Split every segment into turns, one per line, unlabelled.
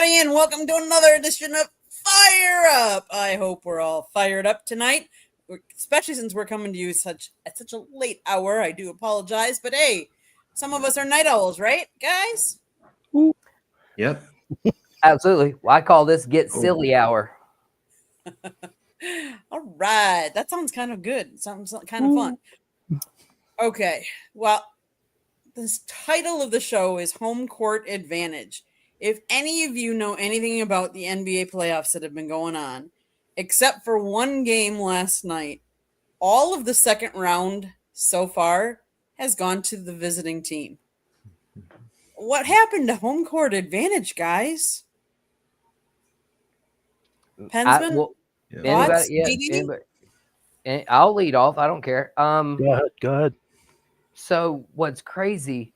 everybody, and welcome to another edition of Fire Up. I hope we're all fired up tonight, especially since we're coming to you at such a late hour. I do apologize, but hey, some of us are night owls, right, guys?
Yep.
Absolutely. Well, I call this Get Silly Hour.
All right, that sounds kind of good. Sounds kind of fun. Okay, well, this title of the show is Home Court Advantage. If any of you know anything about the NBA playoffs that have been going on, except for one game last night, all of the second round so far has gone to the visiting team. What happened to home court advantage, guys? Pensman?
Anybody? Yeah. Anybody, I'll lead off. I don't care.
Go ahead.
So what's crazy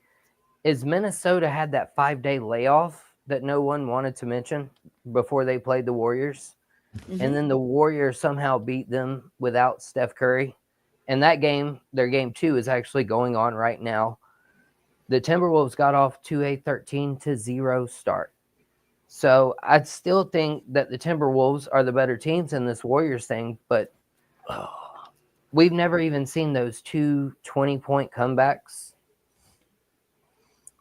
is Minnesota had that 5-day layoff that no one wanted to mention before they played the Warriors. Mm-hmm. And then the Warriors somehow beat them without Steph Curry. And that game, their game 2, is actually going on right now. The Timberwolves got off to a 13-0 start. So I still think that the Timberwolves are the better teams in this Warriors thing, but we've never even seen those 2 20-point comebacks.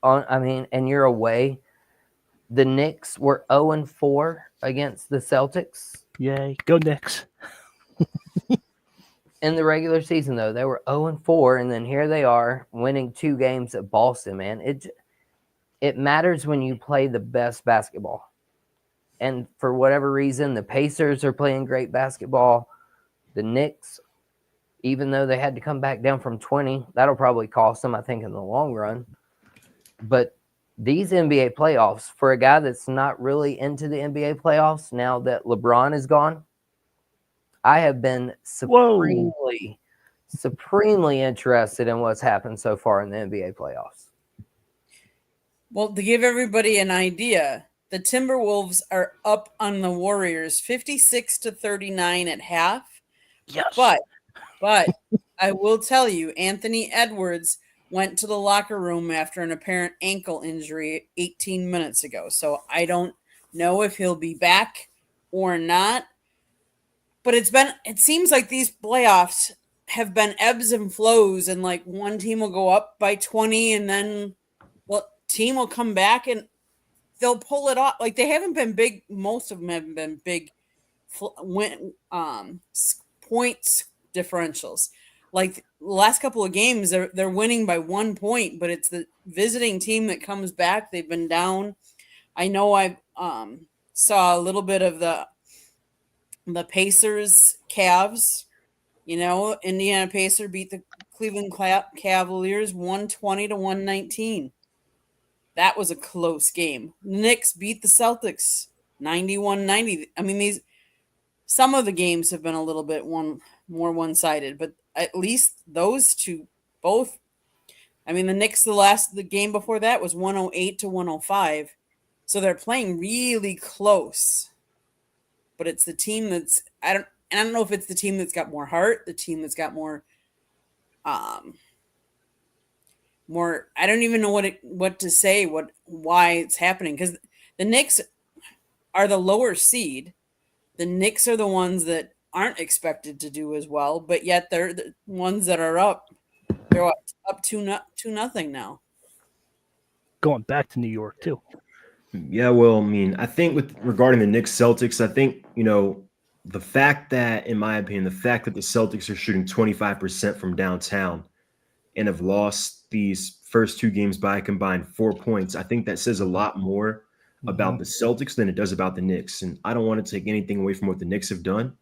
And you're away. The Knicks were 0-4 against the Celtics.
Yay, go Knicks.
In the regular season, though, they were 0-4, and then here they are winning 2 games at Boston, man. It matters when you play the best basketball. And for whatever reason, the Pacers are playing great basketball. The Knicks, even though they had to come back down from 20, that'll probably cost them, I think, in the long run. But these NBA playoffs, for a guy that's not really into the NBA playoffs now that LeBron is gone, I have been supremely interested in what's happened so far in the NBA playoffs.
Well, to give everybody an idea, the Timberwolves are up on the Warriors 56-39 at half.
Yes.
But I will tell you, Anthony Edwards went to the locker room after an apparent ankle injury 18 minutes ago. So I don't know if he'll be back or not. But it seems like these playoffs have been ebbs and flows, and like one team will go up by 20 and then team will come back and they'll pull it off. Like they haven't been big. Most of them haven't been big points differentials. Like the last couple of games, they're winning by 1 point, but it's the visiting team that comes back. They've been down. I know I saw a little bit of the Pacers Cavs. You know, Indiana Pacers beat the Cleveland Cavaliers 120-119. That was a close game. Knicks beat the Celtics 91-90. I mean, some of the games have been a little bit more one-sided, but at least those two both. I mean, the Knicks the game before that was 108-105. So they're playing really close. But it's the team that's I don't know if it's the team that's got more heart, the team that's got more I don't even know what to say, why it's happening, because the Knicks are the lower seed. The Knicks are the ones that aren't expected to do as well, but yet they're the ones that are up. They're up 2-0 now.
Going back to New York too.
Yeah, well, I mean, I think regarding the Knicks Celtics, I think, the fact that, in my opinion, the fact that the Celtics are shooting 25% from downtown and have lost these first 2 games by a combined 4 points, I think that says a lot more about the Celtics than it does about the Knicks. And I don't want to take anything away from what the Knicks have done.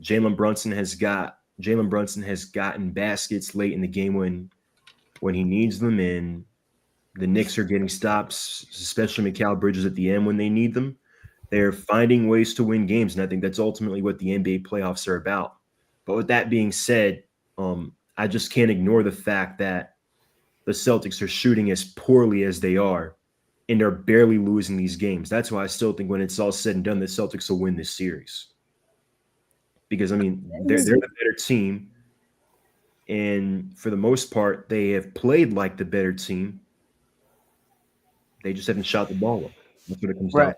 Jalen Brunson has gotten baskets late in the game when he needs them, and the Knicks are getting stops, especially Mikal Bridges at the end when they need them. They're finding ways to win games, and I think that's ultimately what the NBA playoffs are about. But with that being said, I just can't ignore the fact that the Celtics are shooting as poorly as they are, and they're barely losing these games. That's why I still think when it's all said and done, the Celtics will win this series. Because, I mean, they're the better team, and for the most part, they have played like the better team. They just haven't shot the ball up. That's what it comes down to.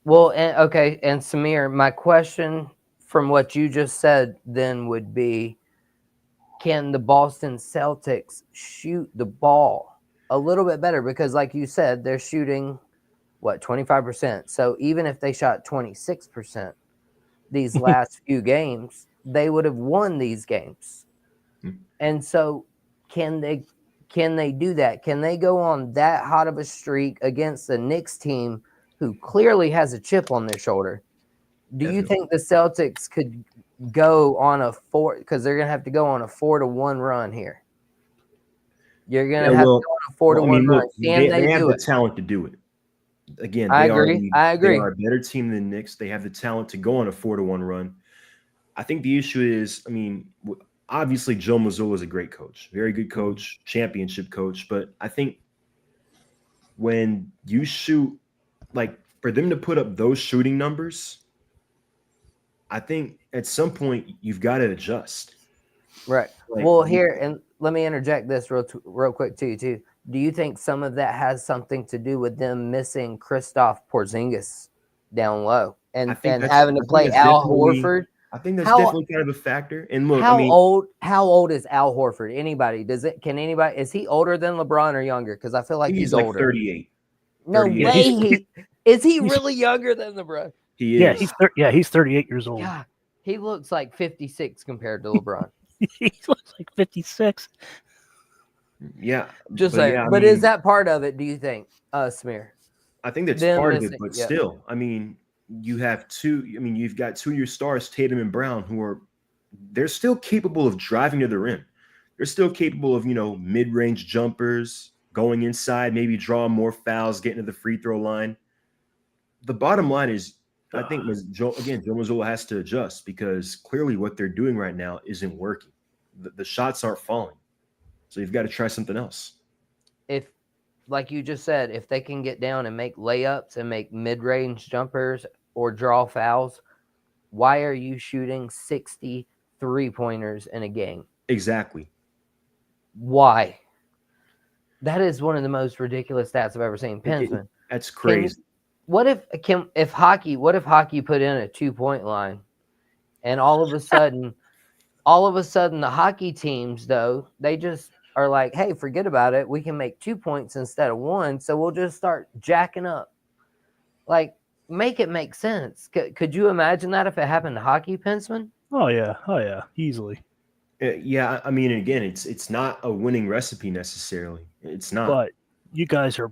Well, okay, and Samir, my question from what you just said then would be, can the Boston Celtics shoot the ball a little bit better? Because like you said, they're shooting, 25%. So even if they shot 26% these last few games, they would have won these games. And so can they do that? Can they go on that hot of a streak against the Knicks team who clearly has a chip on their shoulder? Do you think the Celtics could go on a 4, because they're going to have to go on a 4-1 run here? You're going to have to go on a 4-1 run. Can
they have
do
the
it?
talent to do it. Again,
I
they
agree.
They are a better team than the Knicks. They have the talent to go on a 4-1 run. I think the issue is, I mean, obviously Joe Mazzulla is a great coach, very good coach, championship coach. But I think when you shoot, like for them to put up those shooting numbers, I think at some point you've got to adjust.
Right.
Like,
Well, here, and let me interject this real quick to you too. Do you think some of that has something to do with them missing Kristaps Porzingis down low and having to play Al Horford?
I think that's definitely kind of a factor. And look,
how old is Al Horford? Anybody? Can anybody? Is he older than LeBron or younger? Because I feel like he's
like
older.
38.
No way. Is he really younger than LeBron?
He is.
He's 38 years old.
God, he looks like 56 compared to LeBron.
He looks like 56.
Yeah.
Just saying.
Yeah,
but is that part of it, do you think, Smear?
I think that's part of it, but still, I mean, you've got two of your stars, Tatum and Brown, they're still capable of driving to the rim. They're still capable of, mid-range jumpers, going inside, maybe drawing more fouls, getting to the free throw line. The bottom line is, I think, Joe Mazzulla has to adjust because clearly what they're doing right now isn't working. The shots aren't falling. So you've got to try something else.
If, like you just said, if they can get down and make layups and make mid-range jumpers or draw fouls, why are you shooting 60 3-pointers in a game?
Exactly.
Why? That is one of the most ridiculous stats I've ever seen. Pensman.
That's crazy.
What if hockey put in a 2-point line and all of a sudden the hockey teams, though, they just are like, hey, forget about it. We can make 2 points instead of 1. So we'll just start jacking up. Like, make it make sense. Could you imagine that if it happened to hockey, Pensman?
Oh yeah, easily.
Yeah, I mean, again, it's not a winning recipe necessarily. It's not.
But you guys are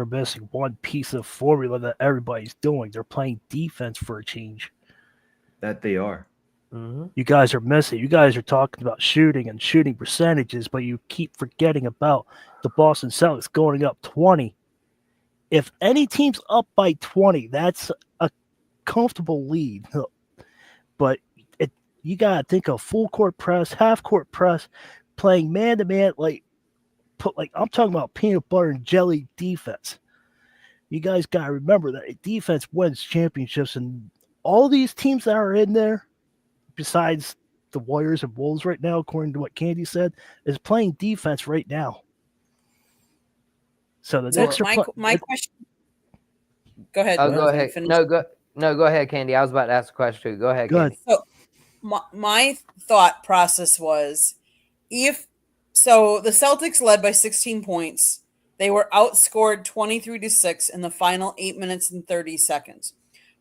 missing one piece of formula that everybody's doing. They're playing defense for a change.
That they are.
Mm-hmm.
You guys are missing. You guys are talking about shooting and shooting percentages, but you keep forgetting about the Boston Celtics going up 20. If any team's up by 20, that's a comfortable lead. But you got to think of full court press, half court press, playing man to man. I'm talking about peanut butter and jelly defense. You guys got to remember that defense wins championships, and all these teams that are in there, besides the Warriors and Wolves right now, according to what Candy said, is playing defense right now. So the Knicks are
my question. Go ahead.
Oh, go ahead. Go ahead, Candy. I was about to ask a question too. Go ahead, Candy.
So my thought process was, the Celtics led by 16 points. They were outscored 23-6 in the final 8 minutes and 30 seconds.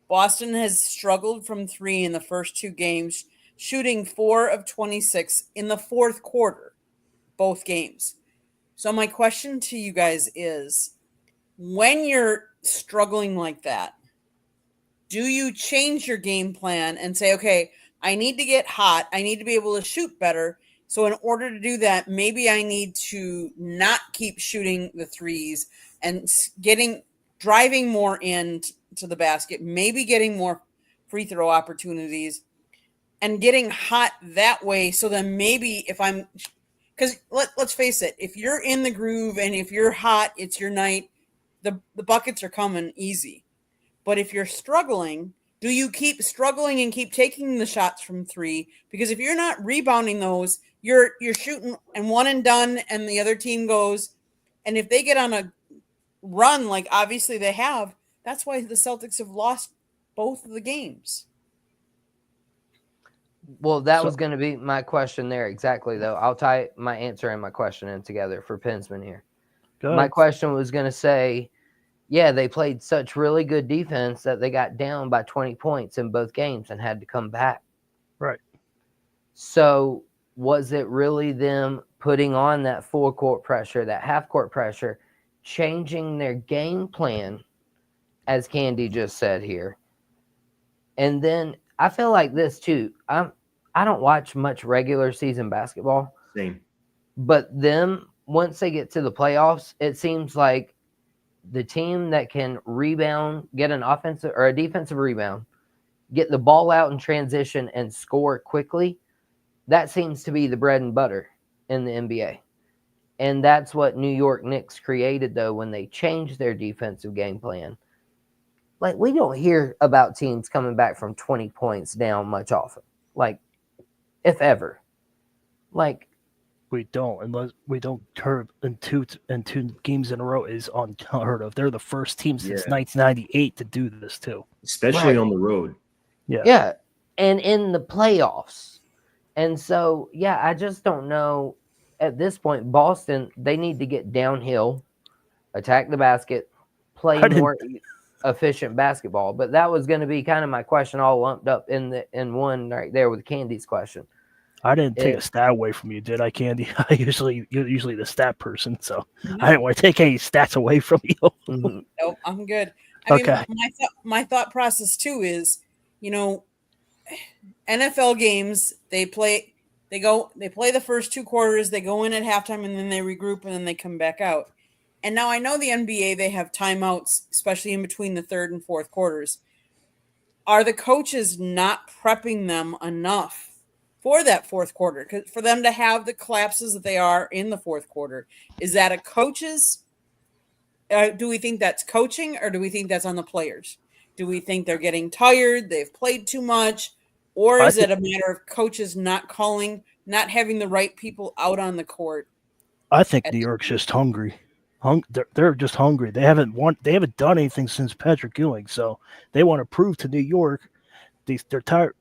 Boston has struggled from 3 in the first 2 games, shooting 4 of 26 in the fourth quarter, both games. So my question to you guys is, when you're struggling like that, do you change your game plan and say, okay, I need to get hot. I need to be able to shoot better. So in order to do that, maybe I need to not keep shooting the threes and driving more into the basket, maybe getting more free throw opportunities and getting hot that way. So then maybe because let's face it, if you're in the groove and if you're hot, it's your night, the buckets are coming easy. But if you're struggling, do you keep struggling and keep taking the shots from 3? Because if you're not rebounding those, you're shooting and one and done, and the other team goes. And if they get on a run, like obviously they have, That's why the Celtics have lost both of the games.
Well, that was going to be my question there exactly, though. I'll tie my answer and my question in together for Pensman here. My question was going to say, yeah, they played such really good defense that they got down by 20 points in both games and had to come back.
Right.
So was it really them putting on that full court pressure, that half court pressure, changing their game plan, as Candy just said here? And then I feel like this too. I don't watch much regular season basketball.
Same.
But them, once they get to the playoffs, it seems like the team that can rebound, get an offensive or a defensive rebound, get the ball out in transition and score quickly, that seems to be the bread and butter in the NBA. And that's what New York Knicks created, though, when they changed their defensive game plan. Like, we don't hear about teams coming back from 20 points down much often. Like, if ever. Like,
we don't, unless we don't turn in two games in a row is unheard of. They're the first team since 1998 to do this too,
especially on the road.
Yeah, and in the playoffs. And so, yeah, I just don't know. At this point, Boston, they need to get downhill, attack the basket, play more efficient basketball. But that was going to be kind of my question, all lumped up in one right there with Candy's question.
I didn't take a stat away from you, did I, Candy? You're usually the stat person, so I didn't want to take any stats away from you.
Mm-hmm.
Nope, I'm good. I mean, my thought process too is, NFL games, they play the first two quarters, they go in at halftime, and then they regroup, and then they come back out. And now I know the NBA, they have timeouts, especially in between the third and fourth quarters. Are the coaches not prepping them enough for that fourth quarter, for them to have the collapses that they are in the fourth quarter? Is that a coach's? Do we think that's coaching, or do we think that's on the players? Do we think they're getting tired, they've played too much, or is it a matter of coaches not having the right people out on the court?
I think New York's just hungry. They're just hungry. They haven't done anything since Patrick Ewing, so they want to prove to New York they're tired.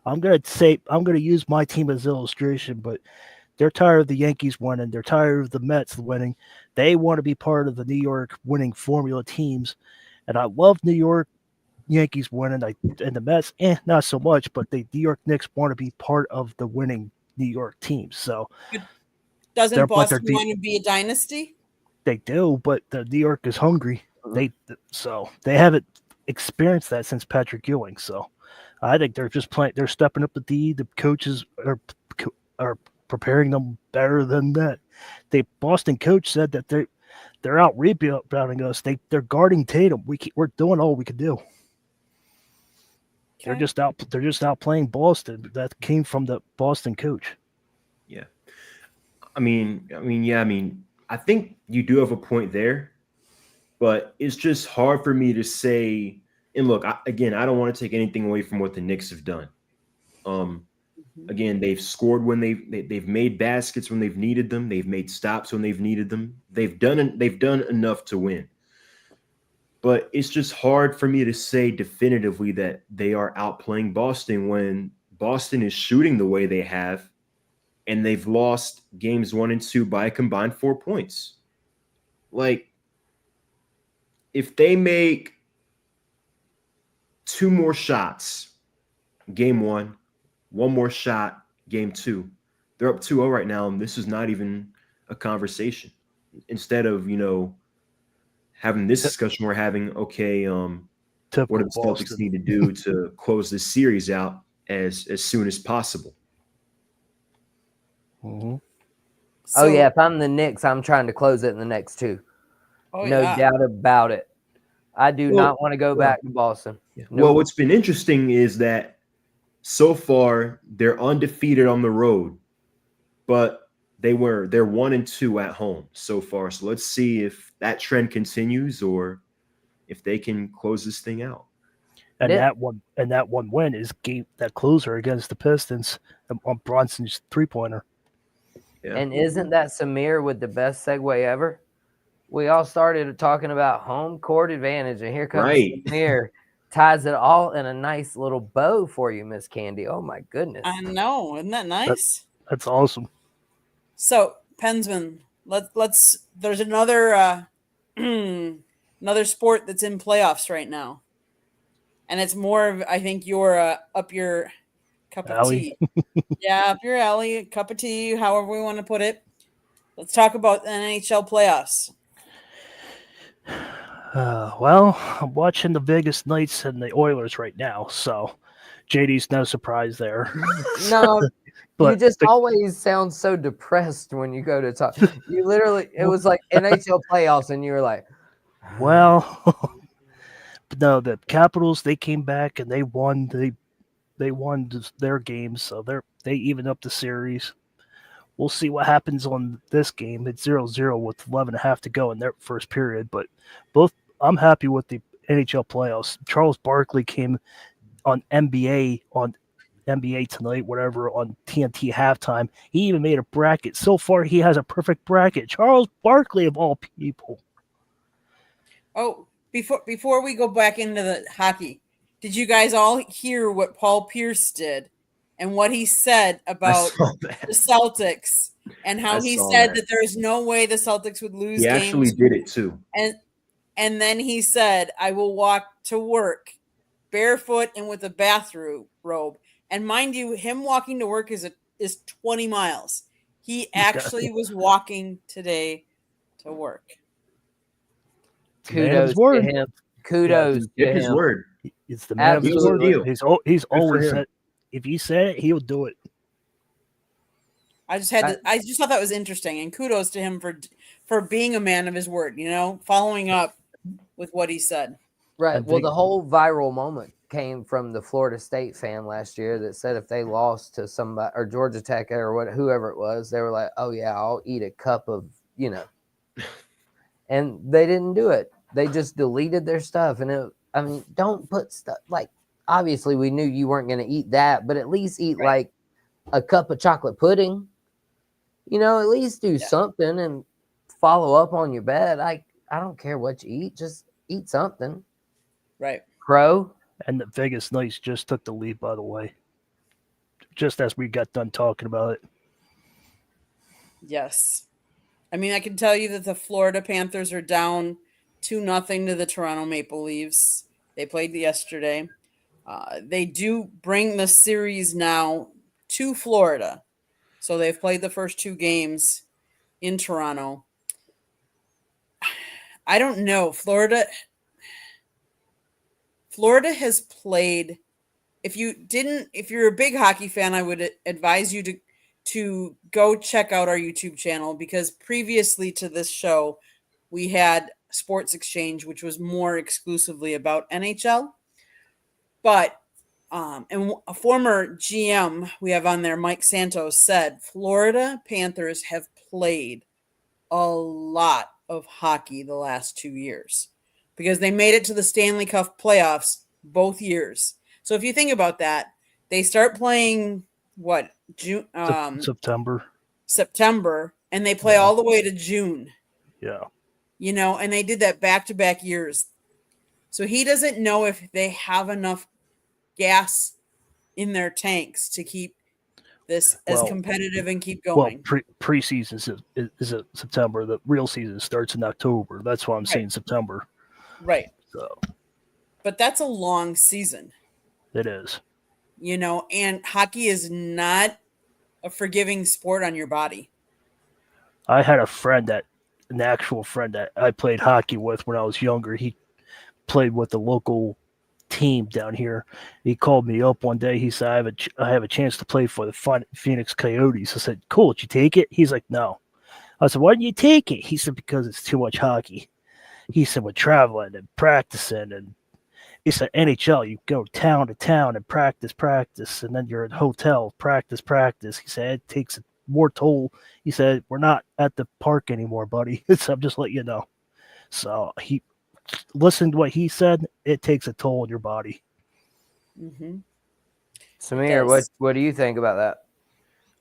I'm gonna use my team as illustration, but they're tired of the Yankees winning. They're tired of the Mets winning. They want to be part of the New York winning formula teams. And I love New York Yankees winning. And the Mets, not so much, but the New York Knicks want to be part of the winning New York teams. So
doesn't Boston want to be a dynasty?
They do, but the New York is hungry. They haven't experienced that since Patrick Ewing. So I think they're just playing. They're stepping up the D. The coaches are preparing them better than that. The Boston coach said that they're out rebounding us. They're guarding Tatum. We're doing all we can do. Okay. They're just out playing Boston. That came from the Boston coach.
Yeah. I think you do have a point there, but it's just hard for me to say. And look, I don't want to take anything away from what the Knicks have done. Again, they've scored when they've made baskets when they've needed them. They've made stops when they've needed them. They've done enough to win. But it's just hard for me to say definitively that they are outplaying Boston when Boston is shooting the way they have, and they've lost games 1 and 2 by a combined 4 points. Like, if they make 2 more shots, game 1, 1 more shot, game 2, they're up 2-0 right now, and this is not even a conversation. Instead of, having this discussion, we're having, what do the Celtics need to do to close this series out as soon as possible?
Mm-hmm.
If I'm the Knicks, I'm trying to close it in the next 2. No doubt about it. I do not want to go back to Boston.
Yeah. Nope. Well, what's been interesting is that so far they're undefeated on the road, but they're 1 and 2 at home so far. So let's see if that trend continues or if they can close this thing out.
And that one win is that closer against the Pistons on Bronson's 3-pointer.
Yeah. And isn't that Samir with the best segue ever? we all started talking about home court advantage, and here comes
Right.
Samir, ties it all in a nice little bow for you, Miss Candy. Oh my goodness!
I know, isn't that nice?
That's awesome.
So, Pensman, let's. There's another another sport that's in playoffs right now, and it's more of I think your up your cup of
Allie.
tea. Yeah, up your alley, cup of tea, however we want to put it. Let's talk about the NHL playoffs.
Well, I'm watching the Vegas Knights and the Oilers right now, so JD's no surprise there.
No, you
But
just always sound so depressed when you go to talk. You literally, it was like NHL playoffs, and you were like,
well, but no, the Capitals they came back and they won. They won their games, so they even up the series. We'll see what happens on this game. It's 0-0 with 11 and a half to go in their first period, but both I'm happy with the NHL playoffs. Charles Barkley came on NBA tonight, whatever, on TNT halftime. He even made a bracket. So far, he has a perfect bracket. Charles Barkley, of all people.
Oh, before we go back into the hockey, did you guys all hear what Paul Pierce did and what he said
I
about
saw
the
that.
Celtics and how
I
he
saw
said
that.
that there's no way the Celtics would lose
He actually
games,
did it too.
and then he said, "I will walk to work barefoot and with a bathrobe robe." And mind you, him walking to work is 20 miles. He actually was walking today to work.
It's a man of his
kudos to
word.
him. Kudos
He
to
kept his
him.
word.
It's the man of his word.
Absolutely.
He's
for
always
him.
said, if he said it, he'll do it.
I just thought that was interesting, and kudos to him for being a man of his word. Following up with what he said.
Right.
I
Well,
think-
the whole viral moment came from the Florida State fan last year that said if they lost to somebody or Georgia Tech or whoever it was, they were like, "Oh yeah, I'll eat a cup of," and they didn't do it. They just deleted their stuff, and don't put stuff like. Obviously, we knew you weren't going to eat that, but at least eat like a cup of chocolate pudding. At least do something and follow up on your bed. I don't care what you eat, just eat something.
Right.
Crow.
And the Vegas Knights just took the lead, by the way, just as we got done talking about it.
Yes. I mean, I can tell you that the Florida Panthers are down 2-0 to the Toronto Maple Leafs. They played yesterday. They do bring the series now to Florida. So they've played the first 2 games in Toronto. I don't know. Florida has played. If you're a big hockey fan, I would advise you to go check out our YouTube channel, because previously to this show, we had Sports Exchange, which was more exclusively about NHL. But and a former GM we have on there, Mike Santos, said Florida Panthers have played a lot of hockey the last 2 years because they made it to the Stanley Cup playoffs both years. So if you think about that, they start playing June, September, and they play all the way to June.
Yeah.
And they did that back-to-back years. So he doesn't know if they have enough gas in their tanks to keep this as competitive and keep going.
Well, preseason is September. The real season starts in October. That's why I'm saying September.
Right.
So,
but that's a long season.
It is.
And hockey is not a forgiving sport on your body.
I had an actual friend that I played hockey with when I was younger. He played with the local team down here. He called me up one day. He said, I have a chance to play for the Phoenix Coyotes. I said, cool, did you take it? He's like, no. I said, why didn't you take it? He said, because it's too much hockey. He said, we're traveling and practicing. And he said, NHL, you go town to town and practice, and then you're at a hotel, practice. He said, it takes more toll. He said, we're not at the park anymore, buddy. So I'm just letting you know. So he listened to what he said. It takes a toll on your body.
Mm-hmm.
Samir, what do you think about that?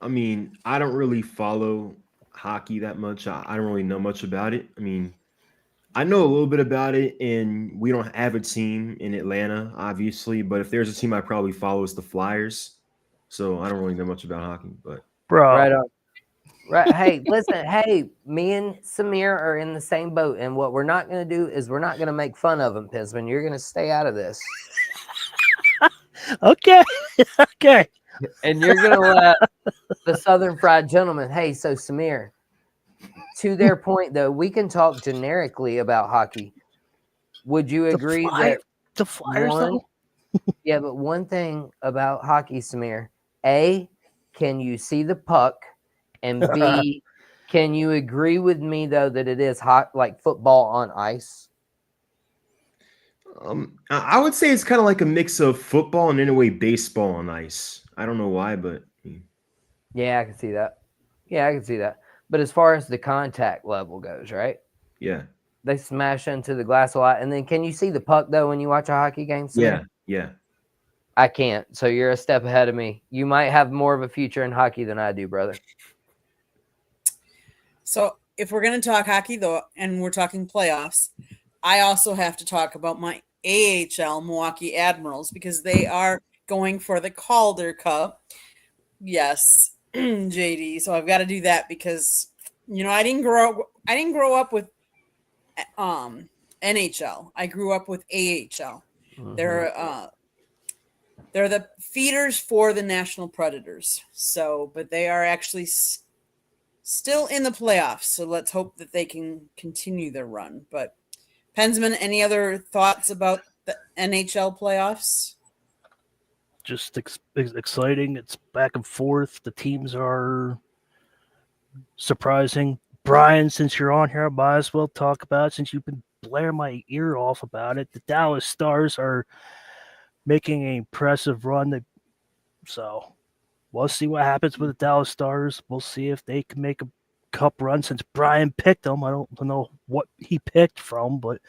I mean, I don't really follow hockey that much. I don't really know much about it. I mean, I know a little bit about it, and we don't have a team in Atlanta, obviously. But if there's a team I probably follow, it's the Flyers. So I don't really know much about hockey, but
Bro.
Right on. Right. Hey, listen. Hey, me and Samir are in the same boat, and what we're not going to do is we're not going to make fun of him, Pinsman. You're going to stay out of this,
Okay. Okay.
and you're going to let the Southern Fried Gentleman. Hey, so Samir, to their point though, we can talk generically about hockey. Would you agree that
The Flyers,
one?
though?
Yeah, but one thing about hockey, Samir, A, can you see the puck? And B, can you agree with me though that it is hot like football on ice?
I would say it's kind of like a mix of football and in a way baseball on ice. I don't know why, but
Yeah, I can see that. Yeah, I can see that. But as far as the contact level goes, right?
yeah,
They smash into the glass a lot. And then can you see the puck though when you watch a hockey game, Samir?
yeah.
I can't. So you're a step ahead of me. You might have more of a future in hockey than I do, brother.
So if we're going to talk hockey, though, and we're talking playoffs, I also have to talk about my AHL Milwaukee Admirals because they are going for the Calder Cup. Yes, JD. So I've got to do that because I didn't grow up with NHL. I grew up with AHL.
Mhm.
They're the feeders for the National Predators. So, but they are actually still in the playoffs. So let's hope that they can continue their run. But Pensman, any other thoughts about the NHL playoffs?
Just exciting. It's back and forth. The teams are surprising. Brian, since you're on here, I might as well talk about it since you've been blaring my ear off about it. The Dallas Stars are making an impressive run. So we'll see what happens with the Dallas Stars. We'll see if they can make a cup run since Brian picked them. I don't know what he picked from, but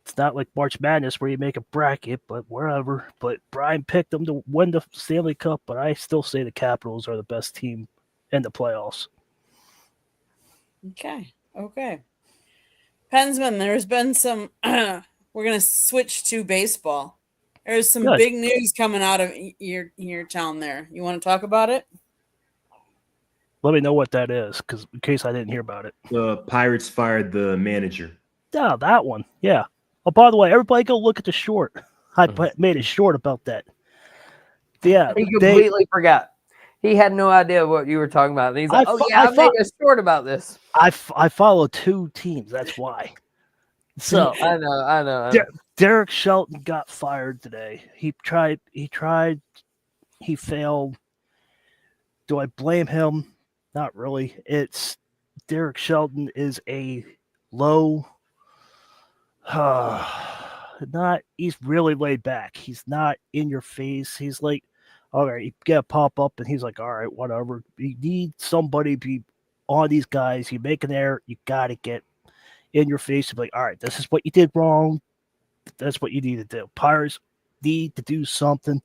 it's not like March Madness where you make a bracket, but wherever. But Brian picked them to win the Stanley Cup, but I still say the Capitals are the best team in the playoffs.
Okay. Pensman, there's been some. We're gonna switch to baseball. There's some
Good.
big news coming out of your town. There, you want to talk about it?
Let me know what that is, because in case I didn't hear about it.
The Pirates fired the manager.
Yeah, that one. Yeah. Oh, by the way, everybody go look at the short. I made it short about that. Yeah,
He completely forgot. He had no idea what you were talking about. And he's like, I made a short about this.
I follow two teams. That's why. So
I know.
Derek Shelton got fired today. He tried. He failed. Do I blame him? Not really. It's Derek Shelton is a low. He's really laid back. He's not in your face. He's like, all right, you get a pop up, and he's like, all right, whatever. You need somebody to be on these guys. You make an error, you got to get in your face and be like, all right, this is what you did wrong. That's what you need to do. Pirates need to do something.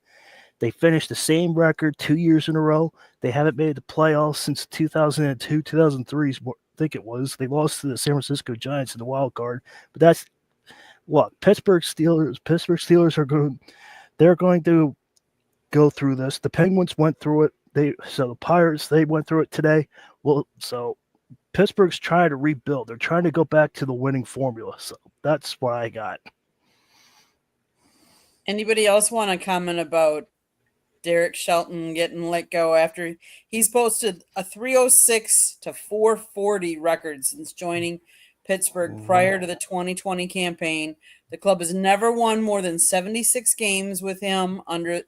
They finished the same record 2 years in a row. They haven't made the playoffs since 2002, 2003, I think it was. They lost to the San Francisco Giants in the wild card. But that's look, Pittsburgh Steelers they're going to go through this. The Penguins went through it. The Pirates, they went through it today. Well, so Pittsburgh's trying to rebuild. They're trying to go back to the winning formula. So that's what I got.
Anybody else want to comment about Derek Shelton getting let go after he's posted a 306 to 440 record since joining Pittsburgh prior to the 2020 campaign? The club has never won more than 76 games with him under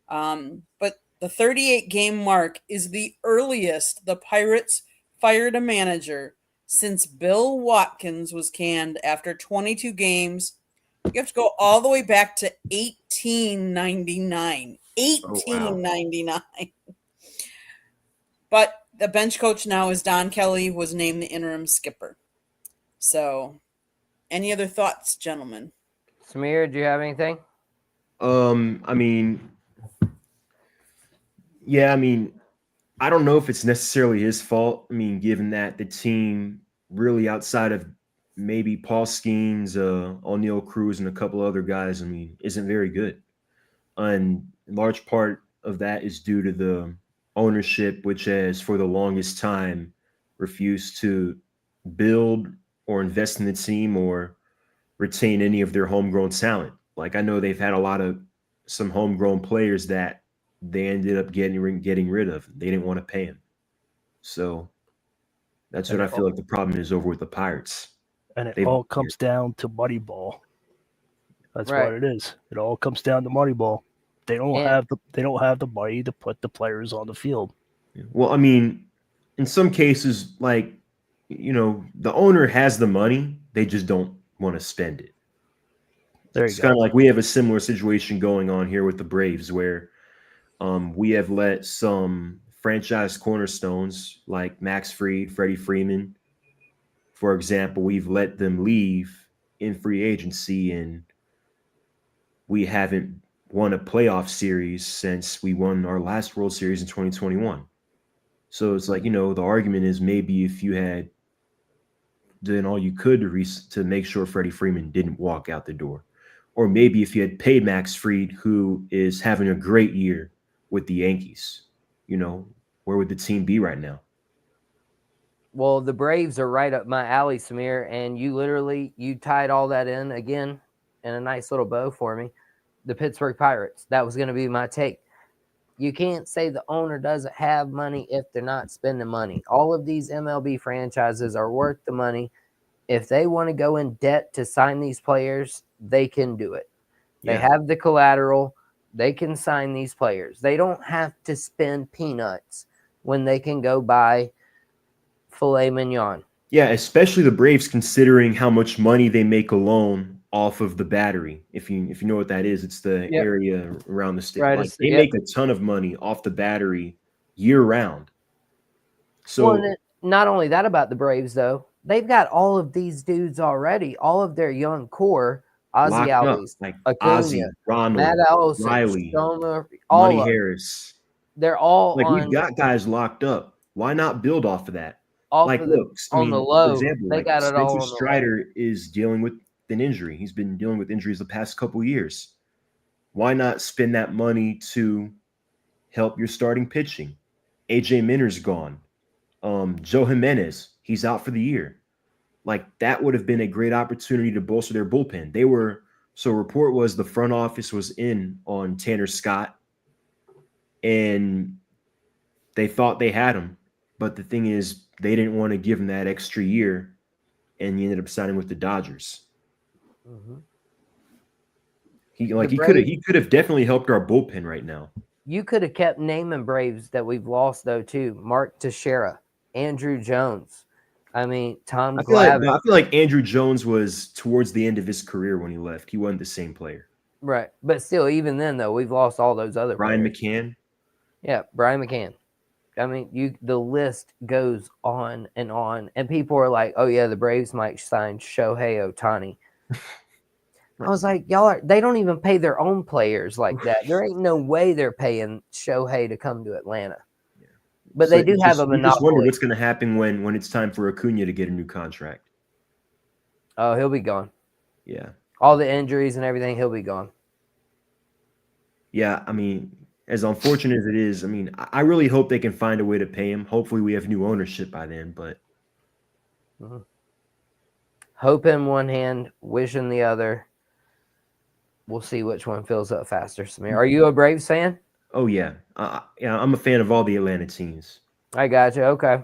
but the 38 game mark is the earliest the Pirates fired a manager since Bill Watkins was canned after 22 games. You have to go all the way back to 1899. 1899. But the bench coach now is Don Kelly, was named the interim skipper. So, any other thoughts, gentlemen?
Samir, do you have anything?
I don't know if it's necessarily his fault. Given that the team really outside of maybe Paul Skeens, O'Neal Cruz, and a couple other guys, I mean, isn't very good. And in large part of that is due to the ownership, which has for the longest time refused to build or invest in the team or retain any of their homegrown talent. Like I know they've had a lot of some homegrown players that they ended up getting rid of. They didn't want to pay him. So that's
And
what
it
I feel like the problem is over with the Pirates. They've
all comes down to Moneyball. That's
Right.
what it is. It all comes down to Moneyball. They don't
And
have the money to put the players on the field.
well, I mean, in some cases, like the owner has the money, they just don't want to spend it.
There you
It's kind
go.
of like we have a similar situation going on here with the Braves, where we have let some franchise cornerstones like Max Fried, Freddie Freeman, for example, we've let them leave in free agency, and we haven't won a playoff series since we won our last World Series in 2021. So it's like, the argument is maybe if you had done all you could to make sure Freddie Freeman didn't walk out the door, or maybe if you had paid Max Fried, who is having a great year with the Yankees, where would the team be right now?
well, the Braves are right up my alley, Samir, and you tied all that in again in a nice little bow for me. The Pittsburgh Pirates. That was going to be my take. You can't say the owner doesn't have money if they're not spending money. All of these MLB franchises are worth the money. If they want to go in debt to sign these players, they can do it. They
Yeah.
have the collateral. They can sign these players. They don't have to spend peanuts when they can go buy filet mignon.
Yeah, especially the Braves, considering how much money they make alone off of the battery. If you know what that is, it's the
Yep.
area around the state.
Right,
Like
it's-
they
yep.
make a ton of money off the battery year round. So
Well, and not only that about the Braves, though, they've got all of these dudes already, all of their young core, Ozzy
locked up,
Albies,
like
Acuna,
Ozzy, Ronald,
Matt Allison,
Riley,
Sean Murphy,
Money
all of
Harris.
they're all
Like we've
on
got guys locked up. Why not build off of that?
off
Like,
of the
look, I
on the
mean, for
low.
example,
They
like
got it
Spencer
all on the low.
Strider is dealing with an injury. He's been dealing with injuries the past couple years. Why not spend that money to help your starting pitching? AJ Minter's gone. Joe Jimenez, he's out for the year. Like that would have been a great opportunity to bolster their bullpen. Report was the front office was in on Tanner Scott, and they thought they had him. But the thing is, they didn't want to give him that extra year, and he ended up signing with the Dodgers.
Mm-hmm.
He could have definitely helped our bullpen right now.
You could have kept naming Braves that we've lost though too. Mark Teixeira, Andrew Jones. I mean, Tom
I feel like
Glavine.
Andrew Jones was towards the end of his career when he left. He wasn't the same player.
Right. But still, even then though, we've lost all those other
Brian
players.
McCann.
Yeah, Brian McCann. I mean, the list goes on, and people are like, "Oh yeah, the Braves might sign Shohei Ohtani." I was like, they don't even pay their own players like that. There ain't no way they're paying Shohei to come to Atlanta.
Yeah.
But they do have a
You just wonder
monopoly.
what's going to happen when it's time for Acuna to get a new contract.
Oh, he'll be gone.
Yeah.
All the injuries and everything, he'll be gone.
Yeah, I mean, as unfortunate as it is, I mean, I really hope they can find a way to pay him. Hopefully we have new ownership by then, but
Mm-hmm. Hope in one hand, wish in the other. We'll see which one fills up faster, Samir. Are you a Braves fan?
oh yeah. I'm a fan of all the Atlanta teams.
I got you. Okay.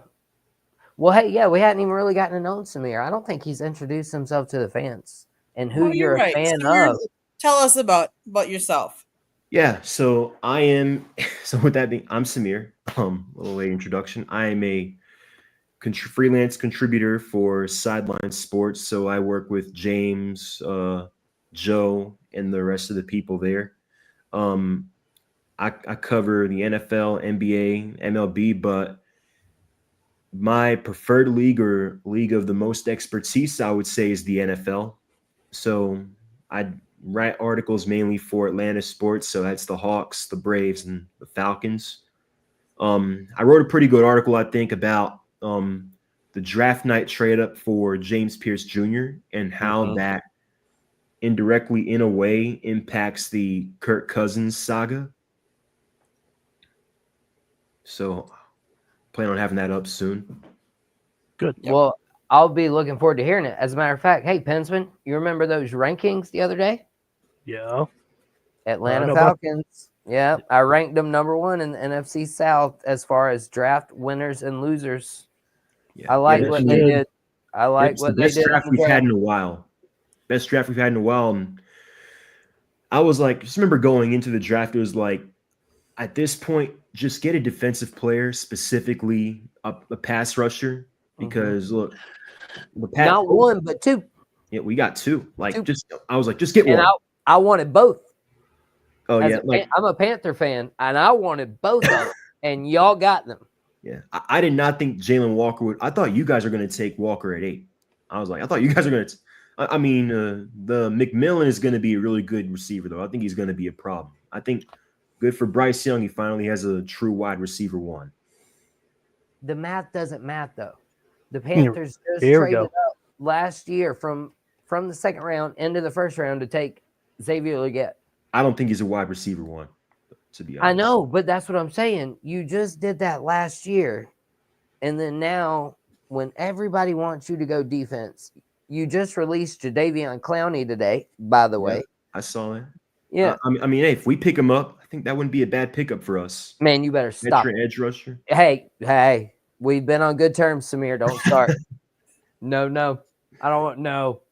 Well, hey, yeah, we hadn't even really gotten to know Samir. I don't think he's introduced himself to the fans and who you're a fan of.
Tell us about yourself.
Yeah, so I am. So with that being, I'm Samir. A little late introduction. I am a freelance contributor for Sideline Sports. So I work with James, Joe, and the rest of the people there. I cover the NFL, NBA, MLB, but my preferred league or league of the most expertise, I would say, is the NFL. So I write articles mainly for Atlanta sports. So that's the Hawks, the Braves, and the Falcons. I wrote a pretty good article, I think, about the draft night trade up for James Pierce Jr. and how that indirectly, in a way, impacts the Kirk Cousins saga. So, plan on having that up soon.
Good.
Yep.
Well, I'll be looking forward to hearing it. As a matter of fact, hey, Pensman, you remember those rankings the other day?
Yeah.
Atlanta
know about-
Falcons. Yeah, I ranked them number 1 in the NFC South as far as draft winners and losers.
Yeah.
I like
Yeah,
what
I
they
mean,
did. I like
it's
what
the
they
best
did.
draft we've had in a while. Best draft we've had in a while. And I was like, just remember going into the draft, it was like, at this point, just get a defensive player, specifically a pass rusher, because look,
Not one, but 2.
Yeah, we got 2. Like,
Two.
I was like, just get
And
one.
I wanted both.
Oh yeah,
I'm a Panther fan, and I wanted both of them, and y'all got them.
Yeah, I did not think Jalen Walker would. I thought you guys are going to take Walker at 8. I was like, I thought you guys are going to. I mean, the McMillan is going to be a really good receiver, though. I think he's going to be a problem. I think good for Bryce Young. He finally has a true wide receiver 1.
The math doesn't math, though. The Panthers just
Here we
traded
go.
up last year from the second round into the first round to take Xavier Legette.
I don't think he's a wide receiver 1, to be honest.
I know, but that's what I'm saying. You just did that last year, and then now, when everybody wants you to go defense, you just released Jadeveon Clowney today, by the way.
I saw that.
Yeah.
I mean, hey, if we pick him up, I think that wouldn't be a bad pickup for us.
Man, you better stop.
Veteran edge rusher.
Hey, we've been on good terms, Samir. Don't start. No. I don't want, no.